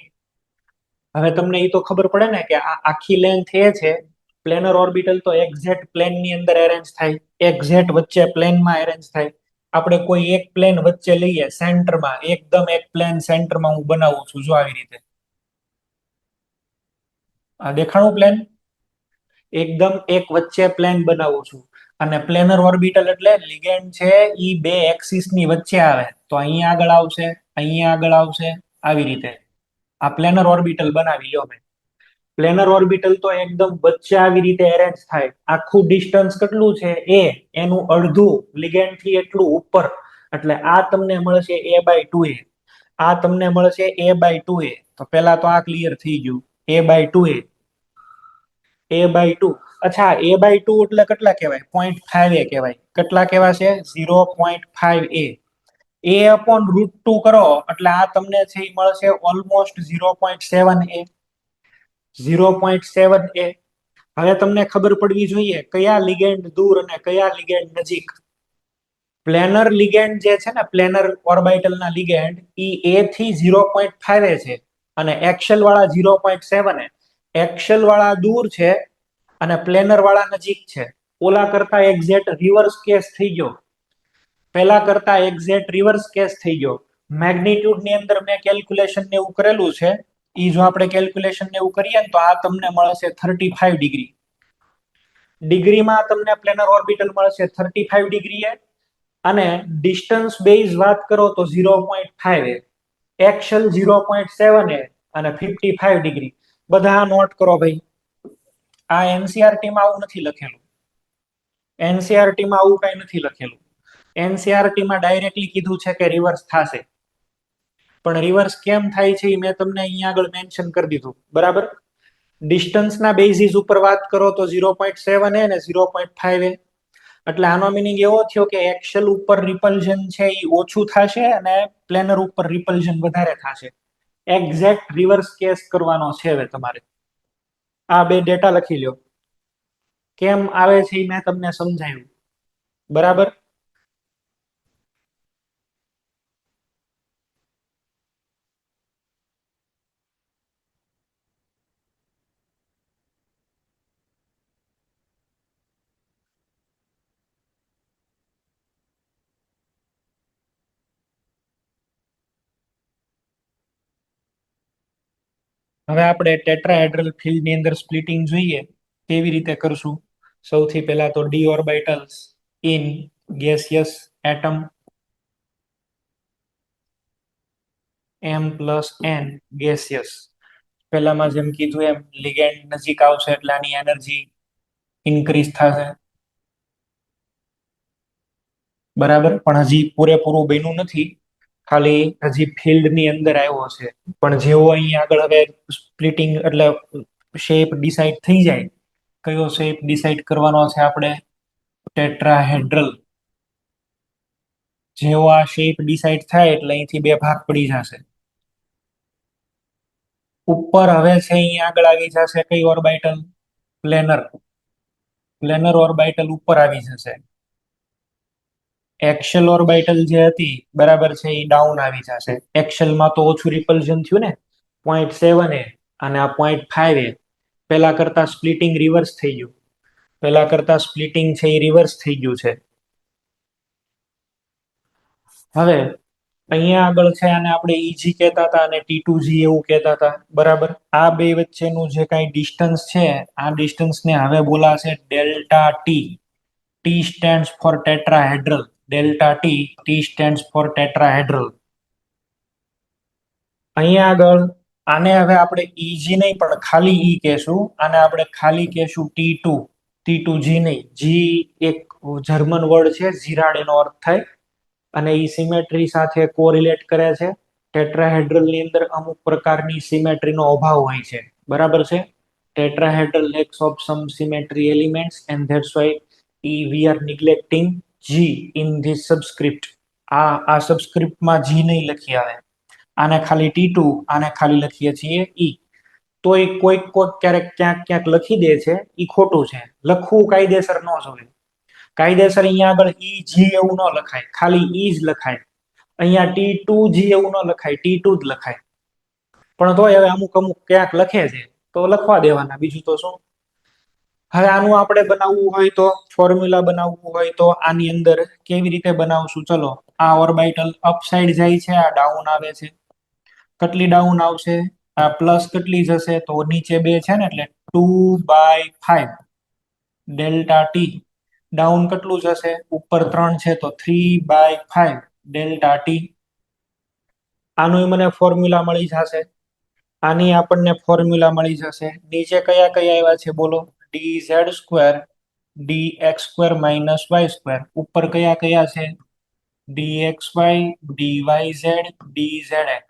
હવે તમને એ તો ખબર પડે ને કે આ આખી લેન્થ એ છે. પ્લેનર ઓર્બિટલ તો એક્ઝેક્ટ પ્લેનની અંદર અરેન્જ થાય, એક્ઝેક્ટ વચ્ચે પ્લેનમાં અરેન્જ થાય. આપણે કોઈ એક પ્લેન વચ્ચે લઈએ સેન્ટરમાં, એકદમ એક પ્લેન સેન્ટરમાં હું બનાવું છું, જો આવી રીતે. આ દેખાણું પ્લેન? એકદમ એક વચ્ચે પ્લેન બનાવું છું. અને પ્લેનર ઓર્બિટલ એટલે લિગેન્ડ છે ઈ બે એક્સિસ ની વચ્ચે આવે. તો અહીંયા આગળ આવશે, અહીંયા આગળ આવશે, આવી રીતે. આ પ્લેનર ઓર્બિટલ બનાવી લો મેં. પ્લેનર ઓર્બિટલ તો એકદમ વચ્ચે આવી રીતે અરેન્જ થાય. આખું ડિસ્ટન્સ કેટલું છે? a. એનું અડધું લિગેન્ડ થી એટલું ઉપર. એટલે આ તમને મળશે a/2a. આ તમને મળશે a/2a. તો પેલા તો આ ક્લિયર થઈ ગયું, a/2a. a/2. અચ્છા, a/2 એટલે કેટલા કહેવાય? 0.5a કહેવાય. કેટલા કહેવાશે? 0.5a. a/√2 કરો એટલે આ તમને છે એ મળશે ઓલમોસ્ટ 0.7a. 0.7a. હવે તમને ખબર પડવી જોઈએ કયા લિગેન્ડ દૂર અને કયા લિગેન્ડ નજીક. પ્લેનર લિગેન્ડ જે છે ને, પ્લેનર ઓર્બિટલના લિગેન્ડ ઈ a થી 0.5a છે. અને એક્સેલ વાળા 0.7 એક્સેલ વાળા દૂર છે અને પ્લેનર વાળા નજીક છે. ઓલા કરતા એક્ઝેક્ટ રિવર્સ કેસ થઈ ગયો. પેલા કરતા એક્ઝેક્ટ રિવર્સ કેસ થઈ ગયો. મેગ્નીટ્યુડ ની અંદર મેં કેલ્ક્યુલેશન ને એવું કરેલું છે. ઈ જો આપણે કેલ્ક્યુલેશન ને એવું કરીએ ને તો આ તમને મળશે 35 ડિગ્રી. ડિગ્રીમાં તમને પ્લેનર ઓર્બિટલ મળશે 35 ડિગ્રી અને ડિસ્ટન્સ બેઝ વાત કરો તો 0.5 એક્સેલ 0.7 અને 55 ડિગ્રી. બધા નોટ કરો ભાઈ. આ એનસીઆરટી માં આવું નથી લખેલું. એનસીઆરટી માં આવું કઈ નથી લખેલું. એનસીઆરટી માં ડાયરેક્ટલી કીધું છે કે રિવર્સ થશે. પણ રિવર્સ કેમ થાય છે એ મેં તમને અહીંયા આગળ મેન્શન કરી દીધું. બરાબર. ડિસ્ટન્સના બેઝિસ ઉપર વાત કરો તો 0.7 અને 0.5 એટલે આનો મિનિંગ એવો થયો કે એક્સેલ ઉપર રિપલ્ઝન છે એ ઓછું થશે અને પ્લેનર ઉપર રિપલ્ઝન વધારે થશે. એક્ઝેક્ટ રિવર્સ કેસ કરવાનો છે હવે તમારે. આ બે ડેટા લખી લ્યો. કેમ આવે છે એ મેં તમને સમજાવ્યું. બરાબર. હવે આપણે ટેટ્રાહેડ્રલ ફિલ્ડ ની અંદર સ્પ્લિટિંગ જોઈએ કેવી રીતે કરશું. સૌથી પહેલા તો D orbitals in gaseous atom m+n gaseous. પહેલામાં જેમ કીધું એમ લિગેન્ડ નજીક આવશે એટલે આની એનર્જી ઇન્ક્રીઝ થશે. બરાબર. પણ હજી પૂરેપૂરું બન્યું નથી. ખાલી હજી ફિલ્ડ ની અંદર આવ્યો છે. પણ જેવો અહીં આગળ હવે સ્પ્લિટિંગ એટલે શેપ ડિસાઈડ થઈ જાય. કયો શેપ ડિસાઈડ કરવાનો છે આપણે? ટેટ્રાહેડ્રલ. જેવો આ શેપ ડિસાઈડ થાય એટલે અહીંથી બે ભાગ પડી જશે. ઉપર હવે છે અહીંયા આગળ આવી જશે કઈ ઓર્બિટલ? પ્લેનર. પ્લેનર ઓર્બિટલ ઉપર આવી જશે. એક્સેલ ઓર્બિટલ જે હતી બરાબર છે એ ડાઉન આવી જશે. એક્સેલમાં તો ઓછું રિપલ્ઝન થયું ને 0.7 અને આ 0.5 પેલા કરતા સ્પ્લિટિંગ રિવર્સ થઈ ગયું. પેલા કરતા સ્પ્લિટિંગ છે એ રિવર્સ થઈ ગયું છે. હવે અહીંયા આગળ છે અને આપણે ઈજી કહેતા હતા અને T2G એવું કહેતા હતા. બરાબર. આ બે વચ્ચેનું જે કાંઈ ડિસ્ટન્સ છે આ ડિસ્ટન્સને હવે બોલાશે delta T. T stands for tetrahedral. Delta T. T stands for tetrahedral. અહીંયા આગળ આને હવે આપણે ઈજી નહીં પણ ખાલી ઈ કહેશું. આને આપણે ખાલી કહેશું T2. T2G નહીં. જી એક જર્મન વર્ડ છે. જીરાડ એનો અર્થ થાય. અને એ સિમેટ્રી સાથે કોરિલેટ કરે છે. ટેટ્રાહેડ્રલ ની અંદર અમુક પ્રકારની સિમેટ્રીનો અભાવ હોય છે. બરાબર છે. Tetrahedral lacks of some symmetry elements and that's why we are neglecting G in this subscript. આ સબસ્ક્રિપ્ટમાં G નહીં લખી આવે. આને ખાલી T2 આને ખાલી લખીએ છીએ E. તો એ કોઈક ક્યારેક ક્યાંક ક્યાંક લખી દે છે. એ ખોટું છે. લખવું કાયદેસર ન જોઈએ. કાયદેસર અહીંયા આગળ જી એવું ન લખાય. ખાલી ઈ જ લખાય. અહીંયા T2G એવું ન લખાય. T2 જ લખાય. પણ તોય હવે અમુક ક્યાંક લખે છે તો લખવા દેવાના. બીજું તો શું. હવે આનું આપણે બનાવવું હોય તો ફોર્મ્યુલા બનાવવું હોય તો આની અંદર કેવી રીતે બનાવશું? ચલો. આ ઓર્બિટલ અપ સાઈડ જાય છે. આ ડાઉન આવે છે. કેટલી ડાઉન આવશે? આ પ્લસ કેટલી જશે? તો નીચે 2 છે ને એટલે 2/5 ડેલ્ટા ટી. ડાઉન કેટલું જશે? ઉપર 3 છે તો 3/5 ડેલ્ટા ટી. આનું મને ફોર્મ્યુલા મળી જશે. આની આપણને ફોર્મ્યુલા મળી જશે. નીચે કયા કયા આવ્યા છે બોલો? dz² dx² - y². ઉપર કયા કયા છે? dxy dyz dzx.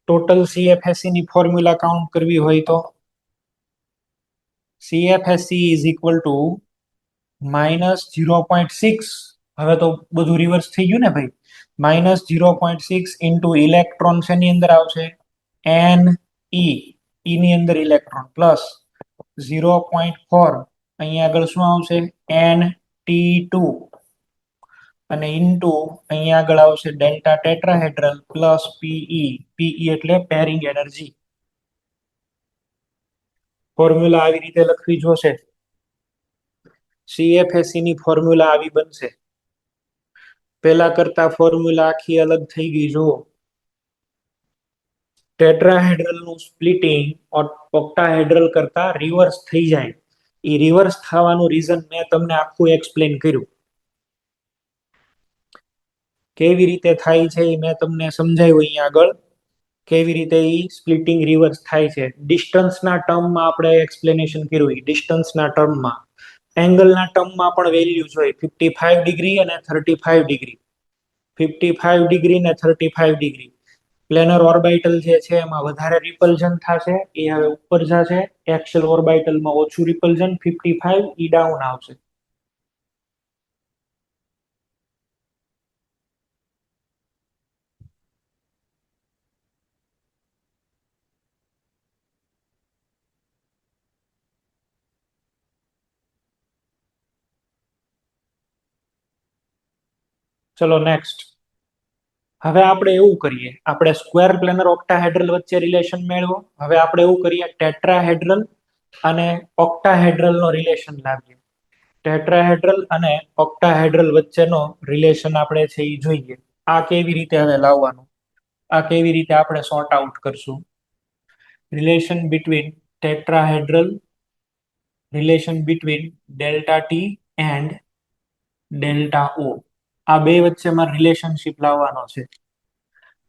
Total CFSE ની ફોર્મ્યુલા કાઉન્ટ કરવી હોય તો CFSE is equal to -0.6. હવે તો બધું રિવર્સ થઈ ગયું ને ભાઈ. -0.6 ઇન્ટુ ઇલેક્ટ્રોન શેની અંદર આવશે? Ne. E ની અંદર ઇલેક્ટ્રોન પ્લસ 0.4 અહીંયા આગળ શું આવશે? Nt2 અને ઇન્ટુ અહીંયા આગળ આવશે delta tetrahedral plus PE. PE એટલે પેરિંગ એનર્જી. ફોર્મ્યુલા આવી રીતે લખવી જોશે. CFSE ની ફોર્મ્યુલા આવી બનશે. પેલા કરતા ફોર્મ્યુલા આખી અલગ થઈ ગઈ જુઓ. ટેટ્રાહેડ્રલ નું સ્પ્લિટિંગ ઓક્ટાહેડ્રલ કરતા રિવર્સ થઈ જાય. એ રિવર્સ થવાનું રીઝન મેં તમને આખું એક્સપ્લેન કર્યું. કેવી રીતે થાય છે એ મેં તમને સમજાવ્યું અહીંયા આગળ. કેવી રીતે એ સ્પ્લિટિંગ રિવર્સ થાય છે. ડિસ્ટન્સના ટર્મમાં આપણે એક્સપ્લેનેશન કર્યું. ડિસ્ટન્સના ટર્મમાં એંગલના ટર્મમાં પણ વેલ્યુઝ હોય 55 ડિગ્રી અને 35 ડિગ્રી. 55 ડિગ્રી ને 35 ડિગ્રી. પ્લેનર ઓર્બિટલ જે છે એમાં વધારે રિપલ્ઝન થશે, એ હવે ઉપર જશે. એક્સેલ ઓર્બિટલમાં ઓછું રિપલ્ઝન 55, ઈ ડાઉન આવશે. ચલો નેક્સ્ટ. હવે આપણે એવું કરીએ, આપણે સ્ક્વેર પ્લેનર ઓક્ટાહેડ્રલ વચ્ચે રિલેશન મેળવો. હવે આપણે એવું કરીએ, ટેટ્રાહેડ્રલ અને ઓક્ટાહેડ્રલ નો રિલેશન લાવીએ. ટેટ્રાહેડ્રલ અને ઓક્ટાહેડ્રલ વચ્ચેનો રિલેશન આપણે છે એ જોઈએ. આ કેવી રીતે હવે લાવવાનું, આ કેવી રીતે આપણે સોર્ટ આઉટ કરશું. Relation between tetrahedral, relation between delta T and delta O. આ બે વચ્ચેમાં રિલેશનશિપ લાવવાનો છે.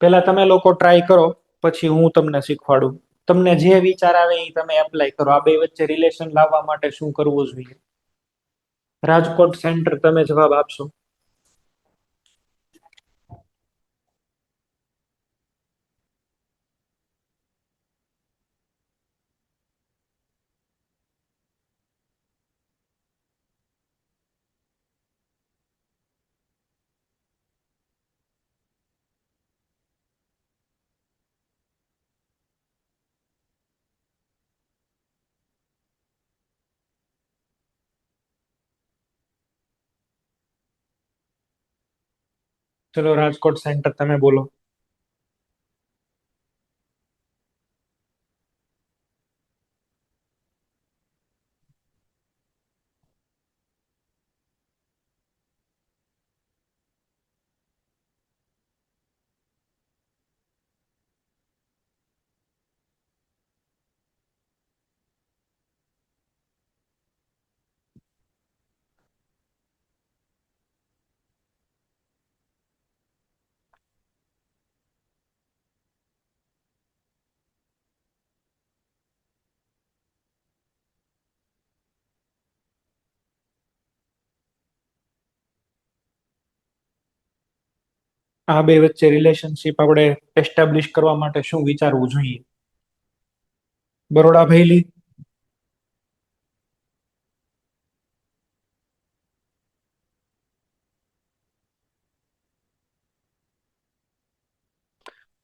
પેલા તમે લોકો ટ્રાય કરો, પછી હું તમને શીખવાડું. તમને જે વિચાર આવે એ તમે એપ્લાય કરો. આ બે વચ્ચે રિલેશન લાવવા માટે શું કરવું જોઈએ. રાજકોટ સેન્ટર તમે જવાબ આપશો. ચલો રાજકોટ સેન્ટર તમે બોલો. આ બે વચ્ચે રિલેશનશિપ આપણે એસ્ટાબ્લિશ કરવા માટે શું વિચારવું જોઈએ. બરોડા ભૈલી,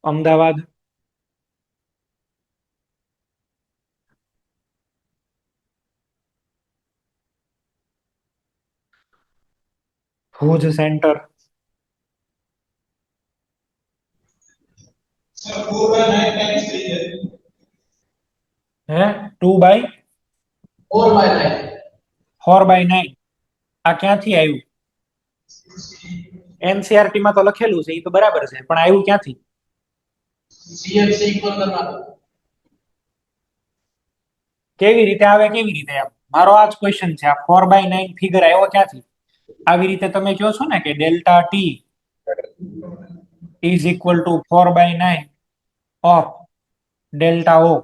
અમદાવાદ, ભુજ સેન્ટર, હે 2/4/9. 4/9. આ ક્યાંથી આવ્યું. એનસીઆરટી માં તો લખેલું છે, એ તો બરાબર છે, પણ આવ્યું ક્યાંથી. કેવી રીતે આવે, કેવી રીતે આવે. મારો આ જ ક્વેશ્ચન છે. આ 4/9 ફિગર આવ્યો ક્યાંથી. આવી રીતે તમે કહો છો ને કે delta T is equal to 4/9 of delta O.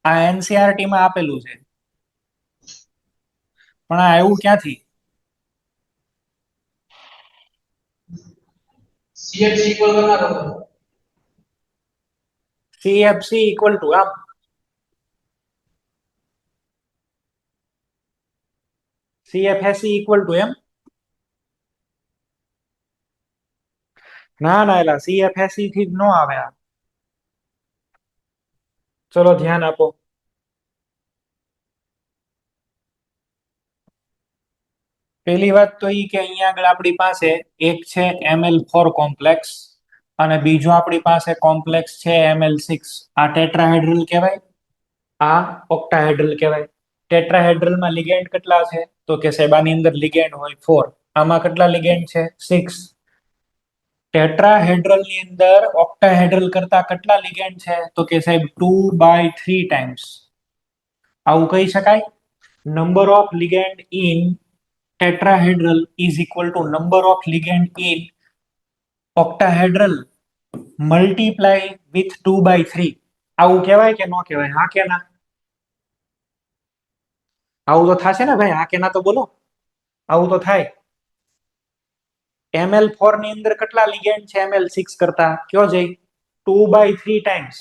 આ એનસીઆરટી માં આપેલું છે, પણ આ આવ્યું ક્યાંથી. CFC ઇક્વલ ટુ આમ. CFSE ઇક્વલ ટુ એમ. ના ના, એલા CFSE થી જ નો આવે આ. ચલો ધ્યાન આપો. પેલી વાત તો ઈ કે અહીંયા આગળ આપણી પાસે એક છે ML4 કોમ્પ્લેક્સ અને બીજો આપણી પાસે કોમ્પ્લેક્સ છે ML6. આ ટેટ્રાહેડ્રલ કહેવાય, આ ઓક્ટાહેડ્રલ કહેવાય. ટેટ્રાહેડ્રલમાં લિગેન્ડ કેટલા છે? તો કે સાહેબ આની અંદર લિગેન્ડ હોય 4. આમાં કેટલા લિગેન્ડ છે? 6. ટેટ્રાહેડ્રલ ની અંદર ઓક્ટાહેડ્રલ કરતા કેટલા લિગેન્ડ છે? તો કે સાહેબ 2/3 ટાઈમ્સ. આવું કહી શકાય. Number of ligand in tetrahedral is equal to number of ligand in octahedral multiply with 2/3. આવું કહેવાય કે ન કહેવાય? હા કે ના? આવું તો થશે ને ભાઈ, હા કે ના તો બોલો. આવું તો થાય. ML4 ની અંદર કેટલા લિગેન્ડ છે ML6 કરતા? કયો જઈ? 2/3 ટાઈમ્સ.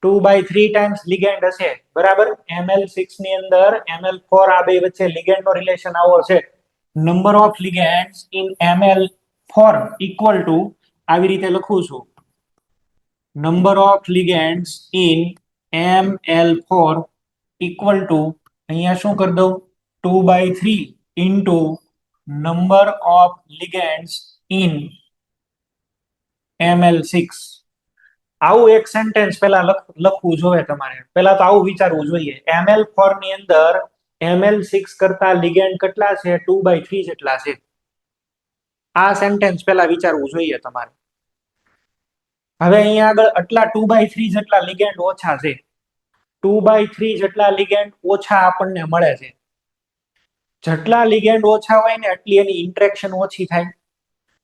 2/3 ટાઈમ્સ લિગેન્ડ હશે, બરાબર. ML6 ની અંદર ML4 આ બે વચ્ચે લિગેન્ડ નો રિલેશન આવો છે. Number of ligands in ML4 equal to, આવી રીતે લખું છું, number of ligands in ML4 equal to, અહીંયા શું કરી દઉં, 2/3 into number of ligands in ML6. આવું એક સેન્ટેન્સ પેલા લખવું જોઈએ તમારે. પેલા તો આવું વિચારવું જોઈએ, ML4 ની અંદર ML6 કરતા લિગેન્ડ કેટલા છે? 2/3 જેટલા છે. આ સેન્ટેન્સ પેલા વિચારવું જોઈએ તમારે. હવે અહીંયા આગળ આટલા 2/3 જેટલા લિગેન્ડ ઓછા છે. 2/3 જેટલા લિગેન્ડ ઓછા આપણને મળે છે. જેટલા લિગેન્ડ ઓછા હોય ને એટલી એની ઇન્ટરેક્શન ઓછી થાય.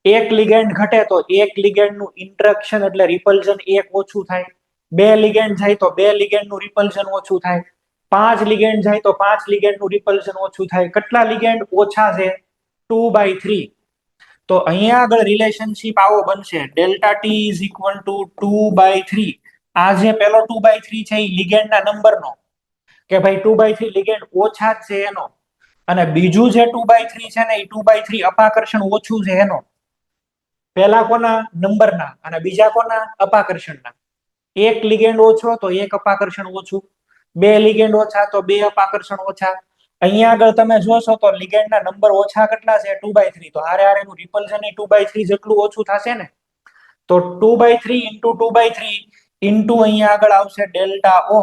એક લિગેન્ડ ઘટે તો એક લિગેન્ડ નું ઇન્ટરેક્શન એટલે રિપલ્ઝન એક ઓછું થાય. બે લિગેન્ડ જાય તો બે લિગેન્ડ નું રિપલ્ઝન ઓછું થાય. 5 લિગેન્ડ જાય તો 5 લિગેન્ડ નું રિપલ્ઝન ઓછું થાય. કેટલા લિગેન્ડ ઓછા છે? 2/3. તો અહીંયા આગળ રિલેશનશિપ આવો બનશે, delta T is equal two 2/3. આ જે પેલો 2/3 છે એ લિગેન્ડ ના નંબરનો, કે ભાઈ 2/3 લિગેન્ડ ઓછા જ છે એનો. અને બીજું જે 2/3 છે ને એ 2/3 અપાકર્ષણ ઓછું છે એનો. પેલા કોના? નંબરના. અને બીજા કોના? અપાકર્ષણના. એક લિગેન્ડ ઓછો તો એક અપાકર્ષણ ઓછું. બે લિગેન્ડ ઓછા તો બે અપાકર્ષણ ઓછા. અહીંયા આગળ તમે જોશો તો લિગેન્ડના નંબર ઓછા કેટલા છે? 2/3. તો હારે હારે નું રિપલ્ઝન 2/3 જેટલું ઓછું થશે ને. તો 2/3 ઇન્ટુ 2/3 ઇન્ટુ અહીંયા આગળ આવશે ડેલ્ટા ઓ.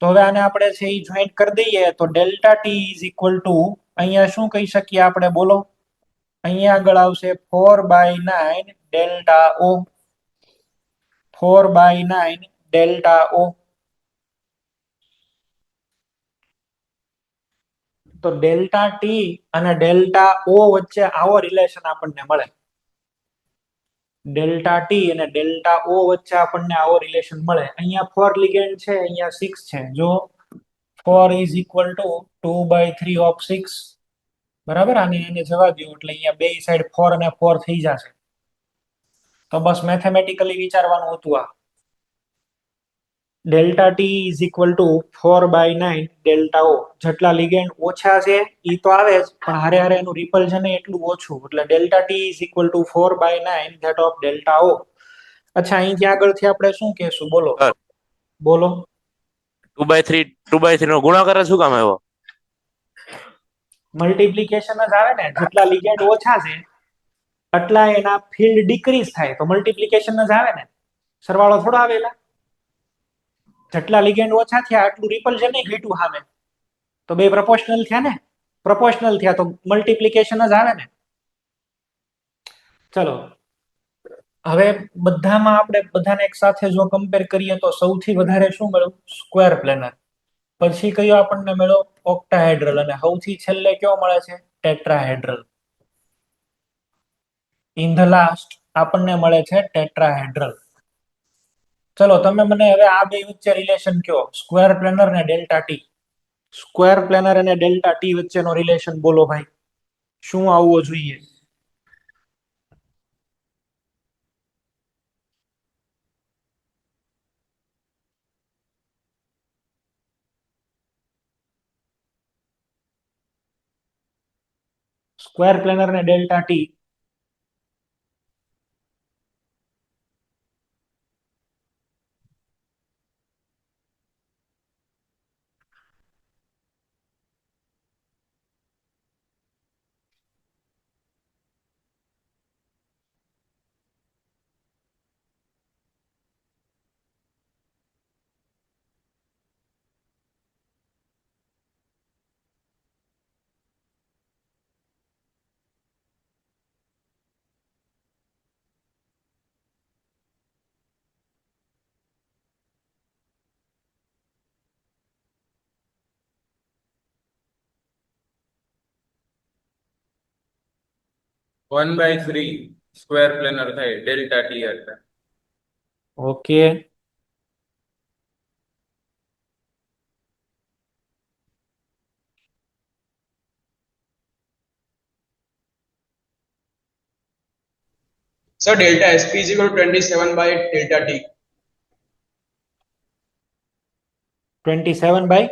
તો હવે આને આપણે છે એ જોઈન્ટ કરી દઈએ તો delta T is equal two, અહીંયા શું કહી શકીએ આપણે? બોલો. અહીંયા આગળ આવશે 4/9 ડેલ્ટા ઓ. 4/9 ડેલ્ટા ઓ. તો ડેલ્ટા ટી અને ડેલ્ટા ઓ વચ્ચે આવો રિલેશન આપણને મળે. ડેલ્ટા ટી અને ડેલ્ટા ઓ વચ્ચે આપણને આવો રિલેશન મળે. અહીંયા 4 લિગેન્ડ છે, અહીંયા 6 છે. જો 4 ઇઝ ઇક્વલ ટુ 2/3 ઓફ 6, બરાબર. આને એને જવા દો એટલે અહીંયા બે સાઈડ 4 અને 4 થઈ જશે. તો બસ મેથેમેટિકલી વિચારવાનું હતું આ. Delta T is equal to 4/9 delta O. જેટલા લિગેન્ડ ઓછા છે એ તો આવે જ, પણ હારે હારે એનું રિપલ્ઝન એટલું ઓછું, એટલે delta T is equal to 4/9 that of delta O. અચ્છા, અહીંથી આગળથી આપણે શું કહેશું? બોલો સર બોલો. 2/3 નો ગુણાકાર જ શું કામ આવ્યો? મલ્ટિપ્લિકેશન જ આવે ને. જેટલા લિગેન્ડ ઓછા છે એટલા એના ફિલ્ડ ડિક્રીઝ થાય, તો મલ્ટિપ્લિકેશન જ આવે ને. સરવાળો થોડો આવેલા. જેટલા લિગેન્ડ ઓછા થયા એટલું રિપલ્ઝન નહીં ઘટ્યું સામે. તો બે પ્રપોર્શનલ થયા ને. પ્રપોર્શનલ થયા તો મલ્ટિપ્લિકેશન જ આવે ને. ચલો, હવે બધામાં આપણે બધાને એક સાથે જો કમ્પેર કરીએ તો સૌથી વધારે શું મળ્યું? Square planar. પછી કયો આપણને મળ્યો? ઓક્ટાહેડ્રલ. અને સૌથી છેલ્લે કયો મળે છે? ટેટ્રાહેડ્રલ. ઇન ધ લાસ્ટ આપણને મળે છે ટેટ્રાહેડ્રલ. ચલો, તમે મને હવે આ બે વચ્ચે રિલેશન કયો, સ્ક્વેર પ્લેનર ને ડેલ્ટા ટી. સ્ક્વેર પ્લેનર અને ડેલ્ટા ટી વચ્ચેનો રિલેશન બોલો ભાઈ, શું આવવો જોઈએ? સ્ક્વેર પ્લેનર ને ડેલ્ટા ટી. 1/3 સ્ક્વેર પ્લેનર થાય ડેલ્ટા ટી એટલે. Okay, Sir, delta SP is equal to 27 by delta T. 27 by,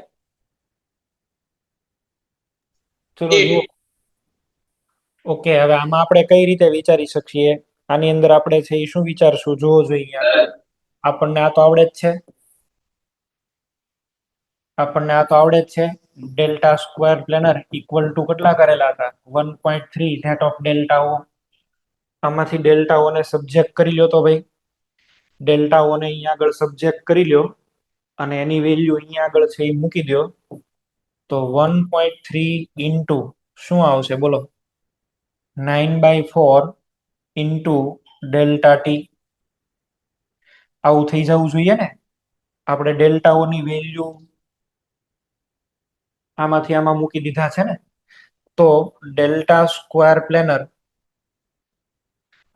ચલો Eight. જુઓ. ઓકે, હવે આમાં આપણે કઈ રીતે વિચારી શકીએ? આની અંદર આપણે છે એ શું વિચારશું? જોવો જોઈએ આગળ. આપણને આ તો આવડે જ છે, delta square planar equal to કેટલા કરેલા હતા? 1.3 ધેટ ઓફ ડેલ્ટા ઓ. આમાંથી ડેલ્ટા ઓ ને સબ્જેક્ટ કરી લ્યો તો ભાઈ, ડેલ્ટા ઓ ને અહીંયા આગળ સબ્જેક્ટ કરી લ્યો અને એની વેલ્યુ અહીંયા આગળ છે એ મૂકી દો, તો 1.3 ઇન્ટુ શું આવશે બોલો? 9/4 ઇન્ટુ ડેલ્ટા ટી. આવું થઈ જવું જોઈએ ને. આપણે ડેલ્ટાઓની વેલ્યુ આમાંથી આમાં મૂકી દીધા છે ને, તો ડેલ્ટા સ્ક્વેર પ્લેનર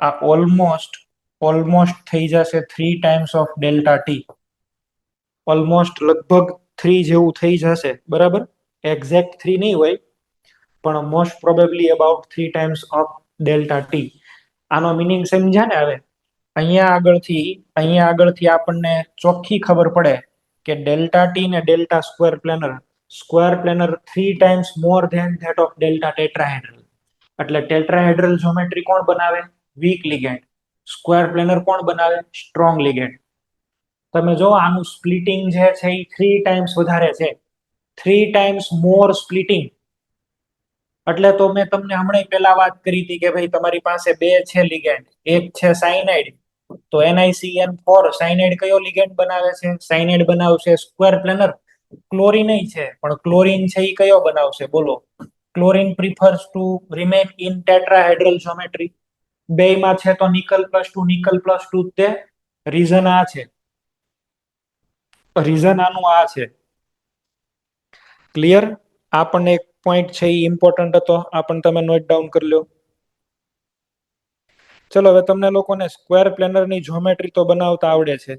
આ ઓલમોસ્ટ થઈ જશે 3 times of delta T. Almost લગભગ 3 જેવું થઈ જશે, બરાબર? એક્ઝેક્ટ 3 નહીં હોય, પણ most probably about 3 times of delta T. આનો મિનિંગ સમજ્યા ને? હવે અહીંયા આગળથી આપણને ચોખ્ખી ખબર પડે કે ડેલ્ટા ટી ને delta square planar 3 times more than that of delta tetrahedral. એટલે ટેટ્રાહેડ્રલ જ્યોમેટ્રી કોણ બનાવે? Weak ligand. સ્ક્વેર પ્લેનર કોણ બનાવે? Strong ligand. તમે જો આનું સ્પ્લિટિંગ જે છે એ 3 ટાઈમ્સ વધારે છે, 3 ટાઈમ્સ મોર સ્પ્લિટિંગ. એટલે તો મેં તમને હમણાં પહેલા વાત કરી હતી કે ભાઈ તમારી પાસે બે છે લિગેન્ડ, એક છે સાયનાઇડ, તો NiCN4 સાયનાઇડ કયો લિગેન્ડ બનાવે છે? સાયનાઇડ બનાવશે સ્ક્વેર પ્લેનર. ક્લોરીન છે, પણ ક્લોરીન છે એ કયો બનાવશે બોલો? Chlorine prefers to remain in tetrahedral geometry. બેયમાં છે તો નિકલ પ્લસ ટુ તે રીઝન આ છે, રીઝન આનું આ છે. ક્લિયર? આ પણ એક પોઈન્ટ છે એ ઇમ્પોર્ટન્ટ હતો, આ પણ તમે નોટ ડાઉન કરી લો. ચલો હવે તમને લોકોને સ્ક્વેર પ્લેનરની જ્યોમેટ્રી તો બનાવતા આવડે છે,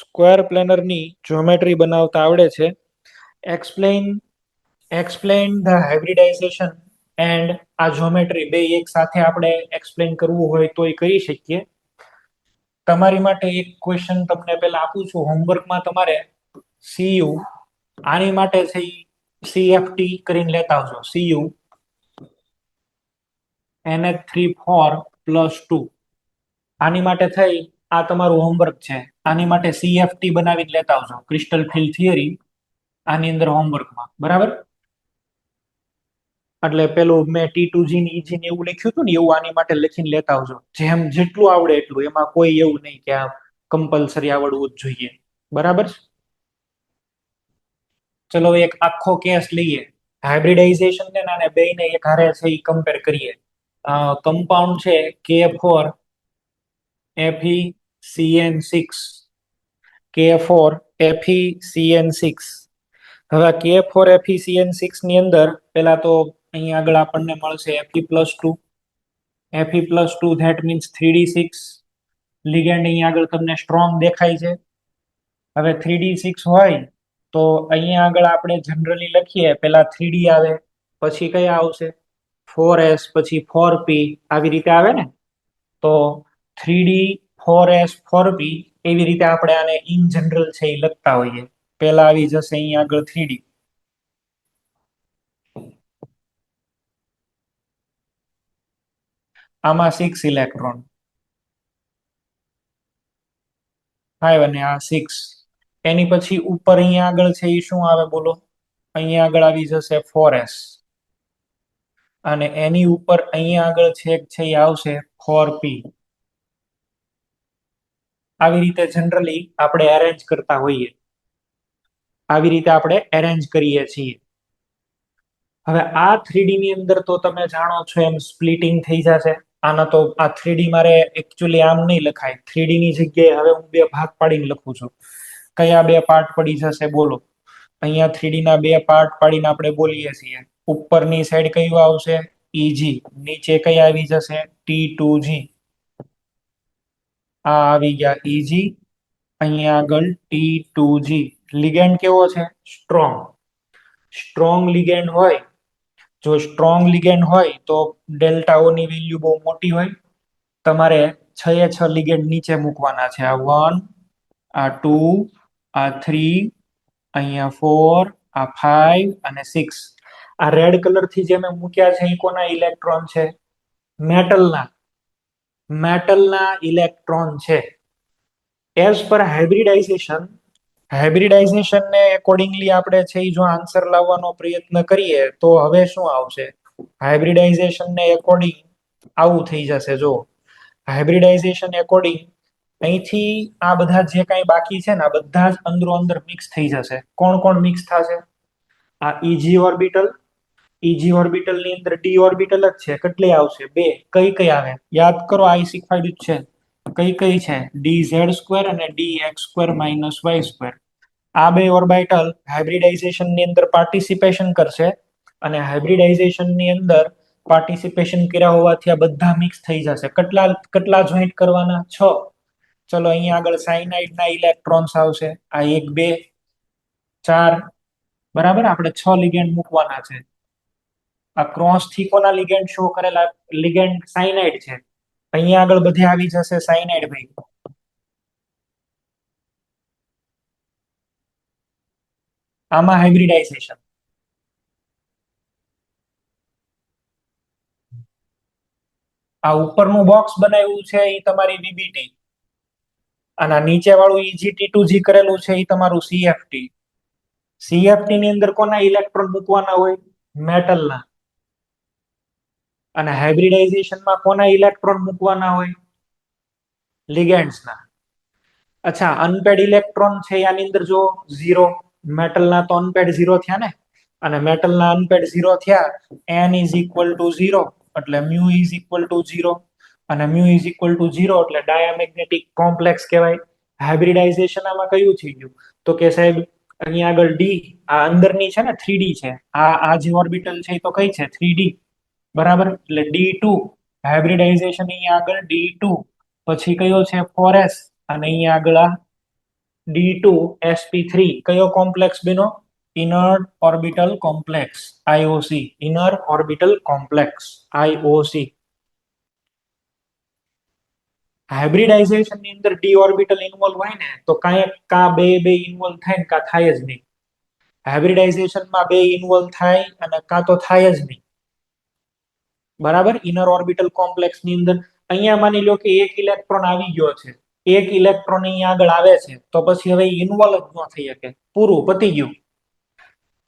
સ્ક્વેર પ્લેનરની જ્યોમેટ્રી બનાવતા આવડે છે. એક્સપ્લેન ધ હાઇબ્રિડાઇઝેશન એન્ડ આ જ્યોમેટ્રી બે એક સાથે આપણે એક્સપ્લેન કરવું હોય તો એ કરી શકીએ. તમારી માટે એક ક્વેશ્ચન તમને પહેલા આપું છું હોમવર્કમાં. તમારે CU આની માટે છે CFT કરીને લેતા આવજો. CU NH3 4 + 2 આની માટે થઈ આ તમારું હોમવર્ક છે. આની માટે CFT બનાવી લેતા આવજો, ક્રિસ્ટલ ફિલ્ડ થિયરી આની અંદર હોમવર્કમાં, બરાબર? એટલે પેલું મેં T2G ને EG ને એવું લખ્યું હતું ને, એવું આની માટે લખીને લેતા આવજો. જેટલું આવડે એટલું, એમાં કોઈ એવું નહીં કે આ કમ્પલસરી આવડવું જ જોઈએ, બરાબર? ચલો એક આખો કેસ લઈએ, હાઇબ્રિડાઇઝેશન ને અને બેયને એક હારે છે એ કમ્પેર કરીએ. કમ્પાઉન્ડ છે K4FeCN6, K4FeCN6. હવે K4FeCN6 ની અંદર પેલા તો અહીંયા આગળ આપણને મળશે Fe+2. Fe+2 that means 3d6. Ligand અહીંયા આગળ તમને સ્ટ્રોંગ દેખાય છે. હવે 3d6 હોય તો અહીંયા આગળ આપણે જનરલી લખીએ, પેલા 3d આવે, પછી કયા આવશે? 4s, પછી 4p, આવી રીતે આવે ને. તો 3d 4s 4p એવી રીતે આપણે આને ઇન જનરલ છે એ લખતા હોઈએ. પેલા આવી જશે અહીંયા આગળ 3d. આમાં 6 ઇલેક્ટ્રોન, 5 અને આ 6. એની પછી ઉપર અહીંયા આગળ છે એ શું આવે બોલો? અહીંયા આગળ આવી જશે 4s અને એની ઉપર અહીંયા આગળ છે એ આવશે 4p. આવી રીતે જનરલી આપણે અરેન્જ કરતા હોઈએ, આવી રીતે આપણે અરેન્જ કરીએ છીએ. હવે આ 3D ની અંદર તો તમે જાણો છો એમ સ્પ્લિટિંગ થઈ જશે. આના તો આ 3D મારે એકચ્યુઅલી આમ નહીં લખાય. 3D ની જગ્યાએ હવે હું બે ભાગ પાડીને લખું છું. કયા બે પાર્ટ પડી જશે બોલો? અહીંયા 3D ના બે પાર્ટ પાડીને આપણે બોલીએ છીએ. ઉપરની સાઈડ કયું આવશે? Eg નીચે કઈ આવી જશે T2G આ આવી ગયા Eg અહીંયા આગળ T2G લિગેન્ડ કેવો છે સ્ટ્રોંગ લિગેન્ડ હોય જો સ્ટ્રોંગ લિગેન્ડ હોય તો ડેલ્ટા ઓ ની વેલ્યુ બહુ મોટી હોય તમારે 6 એ 6 લિગેન્ડ નીચે મૂકવાના છે આ 1 આ 2 આ 3 અહીંયા 4 આ 5 અને 6 આ રેડ કલર થી જે મેં મૂક્યા છે એ કોના ઇલેક્ટ્રોન છે મેટલના ઇલેક્ટ્રોન છે એઝ પર હાઇબ્રિડાઇઝેશન ને એકોર્ડિંગલી આપણે છે જો આન્સર લાવવાનો પ્રયત્ન કરીએ તો હવે શું આવશે હાઇબ્રિડાઇઝેશન ને એકોર્ડિંગ આવું થઈ જશે જો હાઇબ્રિડાઇઝેશન એકોર્ડિંગ અહીંથી આ બધા જે કાંઈ બાકી છે ને આ બધા જ અંદરો અંદર મિક્સ થઈ જશે કોણ મિક્સ થશે આ ઈજી ઓર્બિટલ ની અંદર ડી ઓર્બિટલ જ છે કેટલી આવશે બે કઈ આવે યાદ કરો આ શીખવાડ્યું છે કઈ છે dz² અને dx² - y². આ બે ઓર્બિટલ હાઇબ્રિડાઇઝેશન ની અંદર પાર્ટિસિપેશન કરશે અને હાઇબ્રિડાઇઝેશન ની અંદર પાર્ટિસિપેશન કર્યા હોવાથી આ બધા મિક્સ થઈ જશે કેટલા જોઈન્ટ કરવાના 6 ચલો અહીંયા આગળ સાયનાઇડ ના ઇલેક્ટ્રોન્સ આવશે આ 1 2 4 બરાબર આપણે 6 લિગેન્ડ મૂકવાના છે આ ક્રોસ થી કોના લિગેન્ડ શો કરેલા લિગેન્ડ સાયનાઇડ છે અહીંયા આગળ બધે આવી જશે સાયનાઇડ ભાઈ આમાં હાઇબ્રિડાઇઝેશન આ ઉપરનું બોક્સ બનાવ્યું છે એ તમારી બીબીટી અને નીચે વાળું EgT2G કરેલું છે એ તમારું CFT ની અંદર કોના ઇલેક્ટ્રોન મૂકવાના હોય મેટલના અને હાઇબ્રિડાઇઝેશનમાં કોના ઇલેક્ટ્રોન મૂકવાના હોય લિગેન્ડ્સના અચ્છા અનપેડ ઇલેક્ટ્રોન છે આની અંદર જો 0 મેટલના તો અનપેડ 0 થયા ને અને મેટલના અનપેડ 0 થયા n = 0 એટલે μ = 0 અને μ = 0 એટલે ડાયામેગ્નેટિક કોમ્પ્લેક્સ કહેવાય હાઇબ્રિડાઇઝેશન આમાં કયું થઈ ગયું તો કે સાહેબ અહીંયા આગળ D આ અંદરની છે ને 3D છે આ જે ઓર્બિટલ છે એ તો કઈ છે 3D બરાબર એટલે D2 હાઇબ્રિડાઇઝેશન અહીંયા આગળ D2 પછી કયો છે 4s અને અહીંયા આગળ આ D2sp3 કયો કોમ્પ્લેક્સ બનો inner orbital complex IOC inner orbital complex IOC hybridisation ની અંદર ડી ઓર્બિટલ ઇન્વોલ્વ હોય ને તો કા બે ઇન્વોલ્વ થાય ને કા થાય જ નહીં હાઇબ્રિડાઇઝેશન માં બે ઇન્વોલ્વ થાય અને કા તો થાય જ નહીં બરાબર ઇનર ઓર્બિટલ કોમ્પ્લેક્સ ની અંદર અહીંયા માની લો કે એક ઇલેક્ટ્રોન આવી ગયો છે એક ઇલેક્ટ્રોન અહીંયા આગળ આવે છે તો પછી હવે ઇન્વોલ્વ જ ન થઈ શકે પૂરું પતી ગયું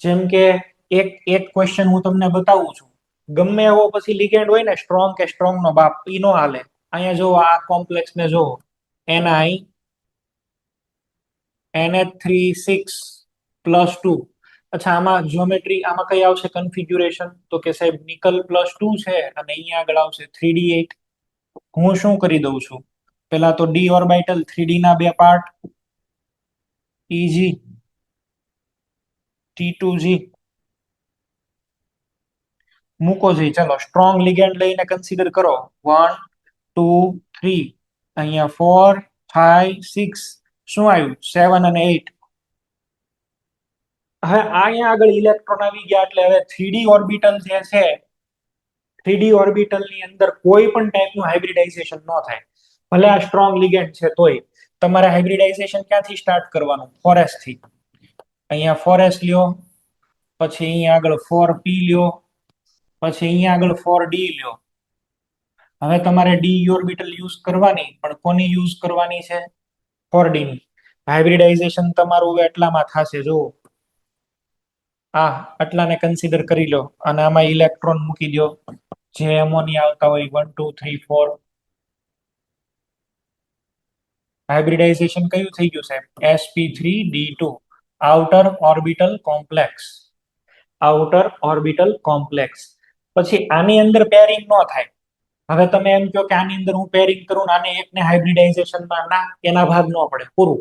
જેમ કે એક ક્વેશ્ચન હું તમને બતાવું છું ગમે એવો પછી લિગેન્ડ હોય ને સ્ટ્રોંગ કે સ્ટ્રોંગ નો બાપ ઈ નો હાલે અહીંયા જો આ કોમ્પ્લેક્સ ને જો Ni NH3 6 + 2 અચ્છા આમાં જ્યોમેટ્રી આમાં કઈ આવશે કન્ફિગ્યુરેશન તો કે સાહેબ નિકલ +2 છે અને અહીંયા આગળ આવશે 3d8 હું શું કરી દઉં છું પેલા તો ડી ઓર્બિટલ 3d ના બે પાર્ટ Eg T2G મૂકો છે ચલો સ્ટ્રોંગ લિગેન્ડ લઈને કન્સિડર કરો 1 2 3 અહીંયા 4 5 6 શું આવ્યું 7 અને 8 હવે અહીંયા આગળ ઇલેક્ટ્રોન આવી ગયા એટલે હવે 3d ઓર્બિટલ જે છે 3d ઓર્બિટલ ની અંદર કોઈ પણ ટાઈપનું હાઇબ્રિડાઇઝેશન ન થાય ભલે આ સ્ટ્રોંગ લિગેન્ડ છે તોય તમારે હાઇબ્રિડાઇઝેશન ક્યાંથી સ્ટાર્ટ કરવાનું 4s થી અહીંયા 4s લ્યો પછી અહીંયા આગળ 4p લ્યો પછી અહીંયા આગળ 4d લ્યો હવે તમારે d ઓર્બિટલ યુઝ કરવાની પણ કોની યુઝ કરવાની છે 4d ની હાઇબ્રિડાઇઝેશન તમારું એટલામાં થશે જો આટલાને કન્સિડર કરી લો અને આમાં ઇલેક્ટ્રોન મૂકી દો જે એમોનિયા આવતા હોય 1 2 3 4 હાઇબ્રિડાઇઝેશન કયું થઈ ગયું સાહેબ sp3d2 આઉટર ઓર્બિટલ કોમ્પ્લેક્સ પછી આની અંદર પેરિંગ ન થાય હવે તમે એમ કહો કે આની અંદર હું પેરિંગ કરું આને એકને હાઇબ્રિડાઇઝેશનમાં ના એના ભાગ ન પડે પૂરું